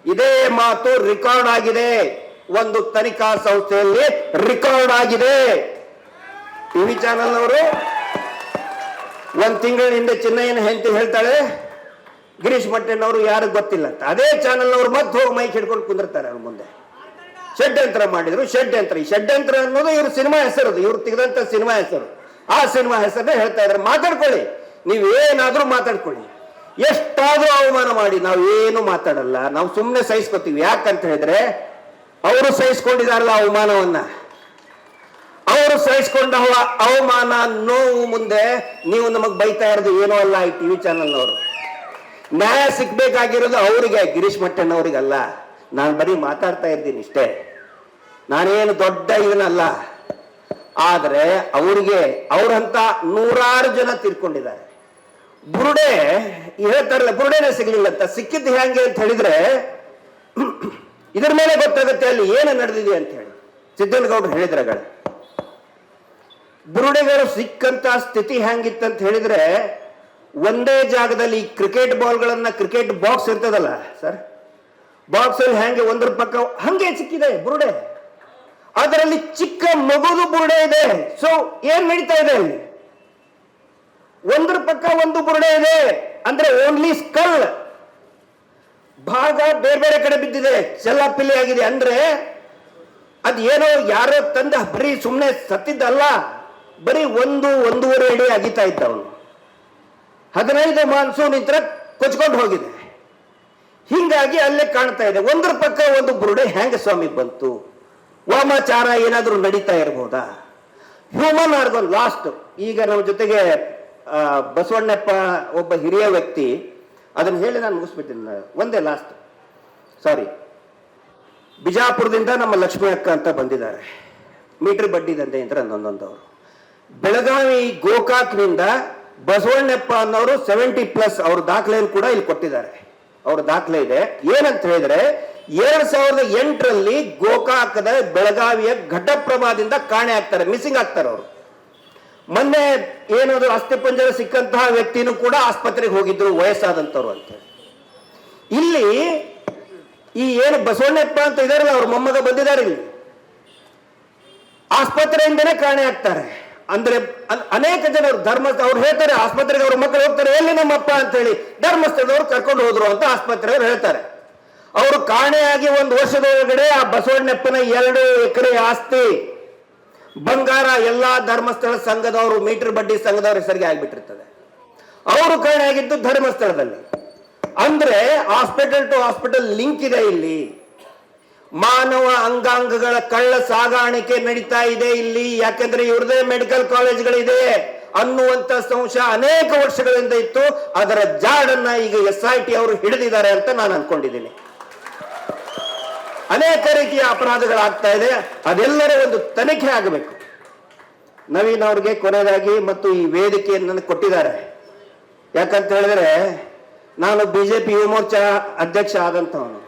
ಇದೇ ಮಾತು ರೆಕಾರ್ಡ್ ಆಗಿದೆ, ಒಂದು ತನಿಖಾ ಸಂಸ್ಥೆಯಲ್ಲಿ ರೆಕಾರ್ಡ್ ಆಗಿದೆ. ಟಿವಿ ಚಾನೆಲ್ ಅವರು 1 ತಿಂಗಳ ಹಿಂದೆ ಚಿನ್ನಯ್ಯನ ಹೆಂಡತಿ ಹೇಳ್ತಾಳೆ, ಗಿರೀಶ್ ಮಟ್ಟಣ್ಣವರು ಯಾರು ಗೊತ್ತಿಲ್ಲ ಅಂತ. ಅದೇ ಚಾನೆಲ್ ಅವರು ಮತ್ತೆ ಹೋಗಿ ಮೈಕ್ ಹಿಡ್ಕೊಂಡು ಕುಂದಿರ್ತಾರೆ ಅವ್ರ ಮುಂದೆ. ಷಡ್ಯಂತ್ರ ಮಾಡಿದ್ರು, ಷಡ್ಯಂತ್ರ. ಈ ಷಡ್ಯಂತ್ರ ಅನ್ನೋದು ಇವ್ರ ಸಿನಿಮಾ ಹೆಸರು, ಇವ್ರು ತೆಗೆದಂತ ಸಿನಿಮಾ ಹೆಸರು. ಆ ಸಿನಿಮಾ ಹೆಸರನ್ನೇ ಹೇಳ್ತಾ ಇದ್ದಾರೆ. ಮಾತಾಡ್ಕೊಳ್ಳಿ, ನೀವೇನಾದ್ರೂ ಮಾತಾಡ್ಕೊಳ್ಳಿ, ಎಷ್ಟಾದ್ರೂ ಅವಮಾನ ಮಾಡಿ, ನಾವು ಏನು ಮಾತಾಡಲ್ಲ, ನಾವು ಸುಮ್ಮನೆ ಸಹಿಸ್ಕೊತೀವಿ. ಯಾಕಂತ ಹೇಳಿದ್ರೆ ಅವರು ಸಹಿಸ್ಕೊಂಡಿದಾರಲ್ಲ ಅವಮಾನವನ್ನ, ಅವರು ಸಹಿಸ್ಕೊಂಡ ಅವಮಾನ ನೋವು ಮುಂದೆ ನೀವು ನಮಗ್ ಬೈತಾ ಇರೋದು ಏನೋ ಅಲ್ಲ. ಈ ಟಿವಿ ಚಾನೆಲ್ನವರು ನ್ಯಾಯ ಸಿಗ್ಬೇಕಾಗಿರೋದು ಅವರಿಗೆ, ಗಿರೀಶ್ ಮಟ್ಟಣ್ಣವ್ರಿಗಲ್ಲ. ನಾನು ಬರೀ ಮಾತಾಡ್ತಾ ಇದ್ದೀನಿ ಇಷ್ಟೇ, ನಾನೇನು ದೊಡ್ಡ ಇವನಲ್ಲ. ಆದ್ರೆ ಅವ್ರಿಗೆ ಅವ್ರಂತ 100 ಜನ ತೀರ್ಕೊಂಡಿದ್ದಾರೆ. ಬುರುಡೆ ಹೇಳ್ತಾರಲ್ಲ, ಬುರುಡೆನೇ ಸಿಗ್ಲಿಲ್ಲ ಅಂತ. ಸಿಕ್ಕಿದ್ದು ಹೆಂಗೆ ಅಂತ ಹೇಳಿದ್ರೆ ಇದ್ರ ಮೇಲೆ ಗೊತ್ತಾಗುತ್ತೆ ಅಲ್ಲಿ ಏನು ನಡೆದಿದೆ ಅಂತ ಹೇಳಿ. ಸಿದ್ದನಗೌಡರು ಹೇಳಿದ್ರಗಳ ಬುರುಡೆಗಳು ಸಿಕ್ಕಂತ ಸ್ಥಿತಿ ಹೆಂಗಿತ್ತಂತ ಹೇಳಿದ್ರೆ, ಒಂದೇ ಜಾಗದಲ್ಲಿ ಕ್ರಿಕೆಟ್ ಬಾಲ್ಗಳನ್ನ, ಕ್ರಿಕೆಟ್ ಬಾಕ್ಸ್ ಇರ್ತದಲ್ಲ ಸರ್, ಬಾಕ್ಸ್ ಅಲ್ಲಿ ಹೆಂಗೆ ಒಂದ್ರ ಪಕ್ಕ ಹಂಗೆ ಸಿಕ್ಕಿದೆ ಬುರುಡೆ. ಅದರಲ್ಲಿ ಚಿಕ್ಕ ಮಗುದು ಬುರುಡೆ ಇದೆ. ಸೊ ಏನ್ ನಡೀತಾ ಇದೆ ಅಲ್ಲಿ? ಒಂದ್ರ ಪಕ್ಕ ಒಂದು ಬುರುಡೆ ಇದೆ ಅಂದ್ರೆ ಓನ್ಲಿ ಸ್ಕಲ್. ಭಾಗ ಬೇರೆ ಬೇರೆ ಕಡೆ ಬಿದ್ದಿದೆ, ಚೆಲ್ಲಾಪಿಲ್ಲಿ ಆಗಿದೆ. ಅಂದ್ರೆ ಅದ್ ಏನೋ ಯಾರೋ ತಂದ ಬರೀ ಸುಮ್ಮನೆ ಸತ್ತಿದ್ದಲ್ಲ, ಬರೀ ಒಂದೂವರೆ ಅಡಿ ಅಗಿತಾ ಇದ್ದ ಅವನು. 15 ಮಾನ್ಸೂನ್ ಇಂತ್ರ ಕೊಚ್ಕೊಂಡು ಹೋಗಿದೆ. ಹಿಂಗಾಗಿ ಅಲ್ಲೇ ಕಾಣ್ತಾ ಇದೆ. ಒಂದ್ರ ಪಕ್ಕ ಒಂದು ಬುರುಡೆ ಹೆಂಗ ಸ್ವಾಮಿ ಬಂತು? ವಾಮಾಚಾರ ಏನಾದ್ರೂ ನಡೀತಾ ಇರಬಹುದಾ? Human organ last. ಈಗ ನಮ್ಮ ಜೊತೆಗೆ ಬಸವಣ್ಣಪ್ಪ ಒಬ್ಬ ಹಿರಿಯ ವ್ಯಕ್ತಿ, ಅದನ್ನ ಹೇಳಿ ನಾನು ಮುಗಿಸ್ಬಿಟ್ಟಿನಿ. ಒಂದೇ ಲಾಸ್ಟ್, ಸಾರಿ. ಬಿಜಾಪುರದಿಂದ ನಮ್ಮ ಲಕ್ಷ್ಮಿ ಅಕ್ಕ ಅಂತ ಬಂದಿದ್ದಾರೆ, ಮೀಟರ್ ಬಡ್ಡಿ ದಂಧೆ ಅಂತ ಒಂದೊಂದವರು. ಬೆಳಗಾವಿ ಗೋಕಾಕ್ನಿಂದ ಬಸವಣ್ಣಪ್ಪ ಅನ್ನೋರು 70+ ಅವ್ರ ದಾಖಲೆಯನ್ನು ಕೂಡ ಇಲ್ಲಿ ಕೊಟ್ಟಿದ್ದಾರೆ. ಅವ್ರ ದಾಖಲೆ ಇದೆ. ಏನಂತ ಹೇಳಿದ್ರೆ 2008ರಲ್ಲಿ ಗೋಕಾಕದ ಬೆಳಗಾವಿಯ ಘಟಪ್ರಭಾದಿಂದ ಕಾಣೆ ಆಗ್ತಾರೆ, ಮಿಸ್ಸಿಂಗ್ ಆಗ್ತಾರೆ ಅವರು. ಮೊನ್ನೆ ಏನದು ಅಸ್ಥಿಪಂಜರ ಸಿಕ್ಕಂತಹ ವ್ಯಕ್ತಿನೂ ಕೂಡ ಆಸ್ಪತ್ರೆಗೆ ಹೋಗಿದ್ರು, ವಯಸ್ಸಾದಂತವ್ರು ಅಂತ. ಇಲ್ಲಿ ಈ ಏನು ಬಸವಣ್ಣಪ್ಪ ಅಂತ ಇದಾರಲ್ಲ, ಅವ್ರ ಮೊಮ್ಮಗ ಬಂದಿದ್ದಾರೆ ಇಲ್ಲಿ, ಆಸ್ಪತ್ರೆಯಿಂದನೇ ಕಾಣೆ ಆಗ್ತಾರೆ. ಅಂದ್ರೆ ಅನೇಕ ಜನರು ಧರ್ಮಸ್ಥಳ ಅವ್ರು ಹೇಳ್ತಾರೆ, ಆಸ್ಪತ್ರೆಗೆ ಅವ್ರ ಮಕ್ಕಳು ಹೋಗ್ತಾರೆ, ಎಲ್ಲಿ ನಮ್ಮಪ್ಪ ಅಂತ ಹೇಳಿ ಧರ್ಮಸ್ಥಳದವ್ರು ಕರ್ಕೊಂಡು ಹೋದ್ರು ಅಂತ ಆಸ್ಪತ್ರೆಯವ್ರು ಹೇಳ್ತಾರೆ. ಅವರು ಕಾಣೆಯಾಗಿ 1 ವರ್ಷದೊಳಗಡೆ ಆ ಬಸವಣ್ಣಪ್ಪನ 2 ಎಕರೆ ಆಸ್ತಿ, ಬಂಗಾರ ಎಲ್ಲಾ ಧರ್ಮಸ್ಥಳ ಸಂಘದವರು, ಮೀಟರ್ ಬಡ್ಡಿ ಸಂಘದವ್ರ ಹೆಸರಿಗೆ ಆಗ್ಬಿಟ್ಟಿರ್ತದೆ. ಅವರು ಕಾಣೆಯಾಗಿದ್ದು ಧರ್ಮಸ್ಥಳದಲ್ಲಿ. ಅಂದ್ರೆ ಹಾಸ್ಪಿಟಲ್ ಟು ಹಾಸ್ಪಿಟಲ್ ಲಿಂಕ್ ಇದೆ ಇಲ್ಲಿ. ಮಾನವ ಅಂಗಾಂಗಗಳ ಕಳ್ಳ ಸಾಗಾಣಿಕೆ ನಡೀತಾ ಇದೆ ಇಲ್ಲಿ. ಯಾಕಂದ್ರೆ ಇವ್ರದೇ ಮೆಡಿಕಲ್ ಕಾಲೇಜ್ಗಳಿದೆ ಅನ್ನುವಂತ ಸಂಶಯ ಅನೇಕ ವರ್ಷಗಳಿಂದ ಇತ್ತು. ಅದರ ಜಾಡನ್ನ ಈಗ SIT ಅವರು ಹಿಡಿದಿದ್ದಾರೆ ಅಂತ ನಾನು ಅನ್ಕೊಂಡಿದ್ದೀನಿ. ಅನೇಕ ರೀತಿಯ ಅಪರಾಧಗಳಾಗ್ತಾ ಇದೆ, ಅದೆಲ್ಲರ ಒಂದು ತನಿಖೆ ಆಗಬೇಕು. ನವೀನ್ ಅವ್ರಿಗೆ ಕೊನೆಯದಾಗಿ ಮತ್ತು ಈ ವೇದಿಕೆಯನ್ನು ನನಗೆ ಕೊಟ್ಟಿದ್ದಾರೆ. ಯಾಕಂತ ಹೇಳಿದ್ರೆ ನಾನು BJP ಯುವ ಮೋರ್ಚಾ ಅಧ್ಯಕ್ಷ ಆದಂತವನು.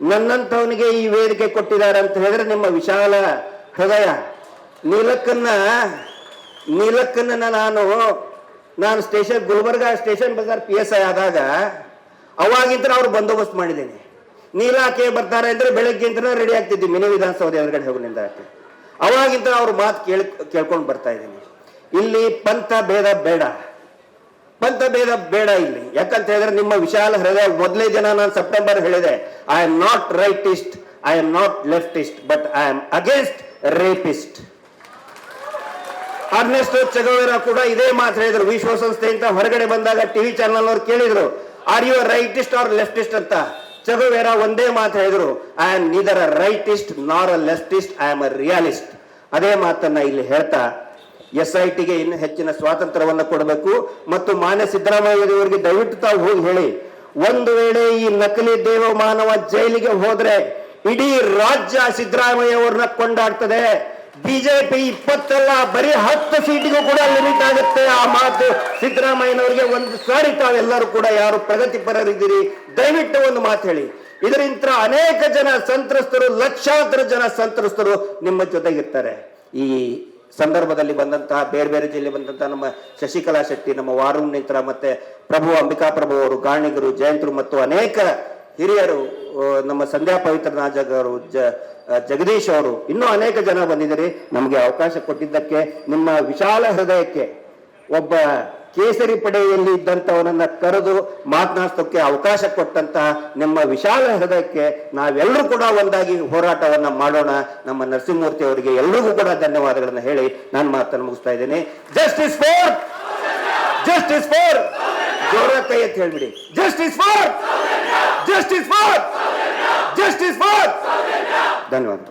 ನನ್ನಂತವನಿಗೆ ಈ ವೇದಿಕೆ ಕೊಟ್ಟಿದ್ದಾರೆ ಅಂತ ಹೇಳಿದ್ರೆ ನಿಮ್ಮ ವಿಶಾಲ ಹೃದಯ. ನೀಲಕ್ಕನ್ನ ನಾನು station Gulbarga station Bazaar PSI ಆದಾಗ ಅವಾಗಿಂತ ಅವ್ರು ಬಂದೋಬಸ್ತ್ ಮಾಡಿದ್ದೇನೆ. ನೀಲಾಕೆ ಬರ್ತಾರೆ ಅಂದ್ರೆ ಬೆಳಗ್ಗೆಂತ ರೆಡಿ ಆಗ್ತಿದ್ವಿ, ಮಿನಿ ವಿಧಾನಸೌಧ ಎದುರುಗಡೆ ಹೋಗಿನಿಂದ. ಅವಾಗಿಂತ ಅವ್ರ ಮಾತು ಕೇಳ್ಕೊಂಡು ಬರ್ತಾ ಇದ್ದೀನಿ. ಇಲ್ಲಿ ಪಂಥ ಭೇದ ಬೇಡ ಇಲ್ಲಿ. ಯಾಕಂತ ಹೇಳಿದ್ರೆ ನಿಮ್ಮ ವಿಶಾಲ ಹೃದಯ. ಮೊದಲೇ ದಿನ ನಾನು ಸೆಪ್ಟೆಂಬರ್ ಹೇಳಿದೆ, I am not rightist, I am not leftist, but I am against rapist. Ernesto Che Guevara ಕೂಡ ಇದೇ ಮಾತು ಹೇಳಿದ್ರು. ವಿಶ್ವಸಂಸ್ಥೆಯಿಂದ ಹೊರಗಡೆ ಬಂದಾಗ ಟಿವಿ ಚಾನಲ್ ಅವ್ರು ಕೇಳಿದ್ರು, are you rightist or leftist ಅಂತ. ಚೆಗೋವೆರಾ ಒಂದೇ ಮಾತು ಹೇಳಿದ್ರು, I am neither a rightist nor a leftist, I am a realist. ಅದೇ ಮಾತನ್ನ ಇಲ್ಲಿ ಹೇಳ್ತಾ SITಗೆ ಇನ್ನು ಹೆಚ್ಚಿನ ಸ್ವಾತಂತ್ರ್ಯವನ್ನು ಕೊಡಬೇಕು. ಮತ್ತು ಮಾನ್ಯ ಸಿದ್ದರಾಮಯ್ಯವರಿಗೆ ದಯವಿಟ್ಟು ತಾವು ಹೋಗಿ ಹೇಳಿ, ಒಂದು ವೇಳೆ ಈ ನಕಲಿ ದೇವ ಮಾನವ ಜೈಲಿಗೆ ಹೋದ್ರೆ ಇಡೀ ರಾಜ್ಯ ಸಿದ್ದರಾಮಯ್ಯ ಅವ್ರನ್ನ ಕೊಂಡಾಡ್ತದೆ. BJP 20 ಅಲ್ಲ, ಬರೀ 10 ಸೀಟಿಗೂ ಕೂಡ ಲಿಮಿಟ್ ಆಗುತ್ತೆ. ಆ ಮಾತು ಸಿದ್ದರಾಮಯ್ಯನವರಿಗೆ ಒಂದು ಸಾರಿ ತಾವೆಲ್ಲರೂ ಕೂಡ ಯಾರು ಪ್ರಗತಿಪರರಿದ್ದೀರಿ ದಯವಿಟ್ಟು ಒಂದು ಮಾತು ಹೇಳಿ. ಇದರಿಂದ ಅನೇಕ ಜನ ಸಂತ್ರಸ್ತರು, ಲಕ್ಷಾಂತರ ಜನ ಸಂತ್ರಸ್ತರು ನಿಮ್ಮ ಜೊತೆಗಿರ್ತಾರೆ. ಈ ಸಂದರ್ಭದಲ್ಲಿ ಬಂದಂತಹ ಬೇರೆ ಬೇರೆ ಜಿಲ್ಲೆ ಬಂದಂತಹ ನಮ್ಮ ಶಶಿಕಲಾ ಶೆಟ್ಟಿ, ನಮ್ಮ ವಾರುಣ್ ನಿಂತ್ರ, ಮತ್ತೆ ಪ್ರಭು ಅಂಬಿಕಾ ಪ್ರಭು ಅವರು, ಗಾಣಿಗರು, ಜಯಂತರು ಮತ್ತು ಅನೇಕ ಹಿರಿಯರು, ನಮ್ಮ ಸಂಧ್ಯಾ ಪವಿತ್ರ ನಾಜಗ್ ಅವರು, ಜಗದೀಶ್ ಅವರು, ಇನ್ನೂ ಅನೇಕ ಜನ ಬಂದಿದ್ದಾರೆ. ನಮಗೆ ಅವಕಾಶ ಕೊಟ್ಟಿದ್ದಕ್ಕೆ, ನಿಮ್ಮ ವಿಶಾಲ ಹೃದಯಕ್ಕೆ, ಒಬ್ಬ ಕೇಸರಿ ಪಡೆಯಲ್ಲಿ ಇದ್ದಂಥವನನ್ನ ಕರೆದು ಮಾತನಾಡಿಸೋಕೆ ಅವಕಾಶ ಕೊಟ್ಟಂತಹ ನಿಮ್ಮ ವಿಶಾಲ ಹೃದಯಕ್ಕೆ ನಾವೆಲ್ಲರೂ ಕೂಡ ಒಂದಾಗಿ ಹೋರಾಟವನ್ನ ಮಾಡೋಣ. ನಮ್ಮ ನರಸಿಂಹಮೂರ್ತಿ ಅವರಿಗೆ ಎಲ್ರಿಗೂ ಕೂಡ ಧನ್ಯವಾದಗಳನ್ನ ಹೇಳಿ ನಾನು ಮಾತನ್ನು ಮುಗಿಸ್ತಾ ಇದ್ದೇನೆ. ಜಸ್ಟಿಸ್ ಫಾರ್ ಜೋರ ಕೈ ಅಂತ ಹೇಳ್ಬಿಡಿ. ಜಸ್ಟಿಸ್ ಫಾರ್ ಧನ್ಯವಾದ.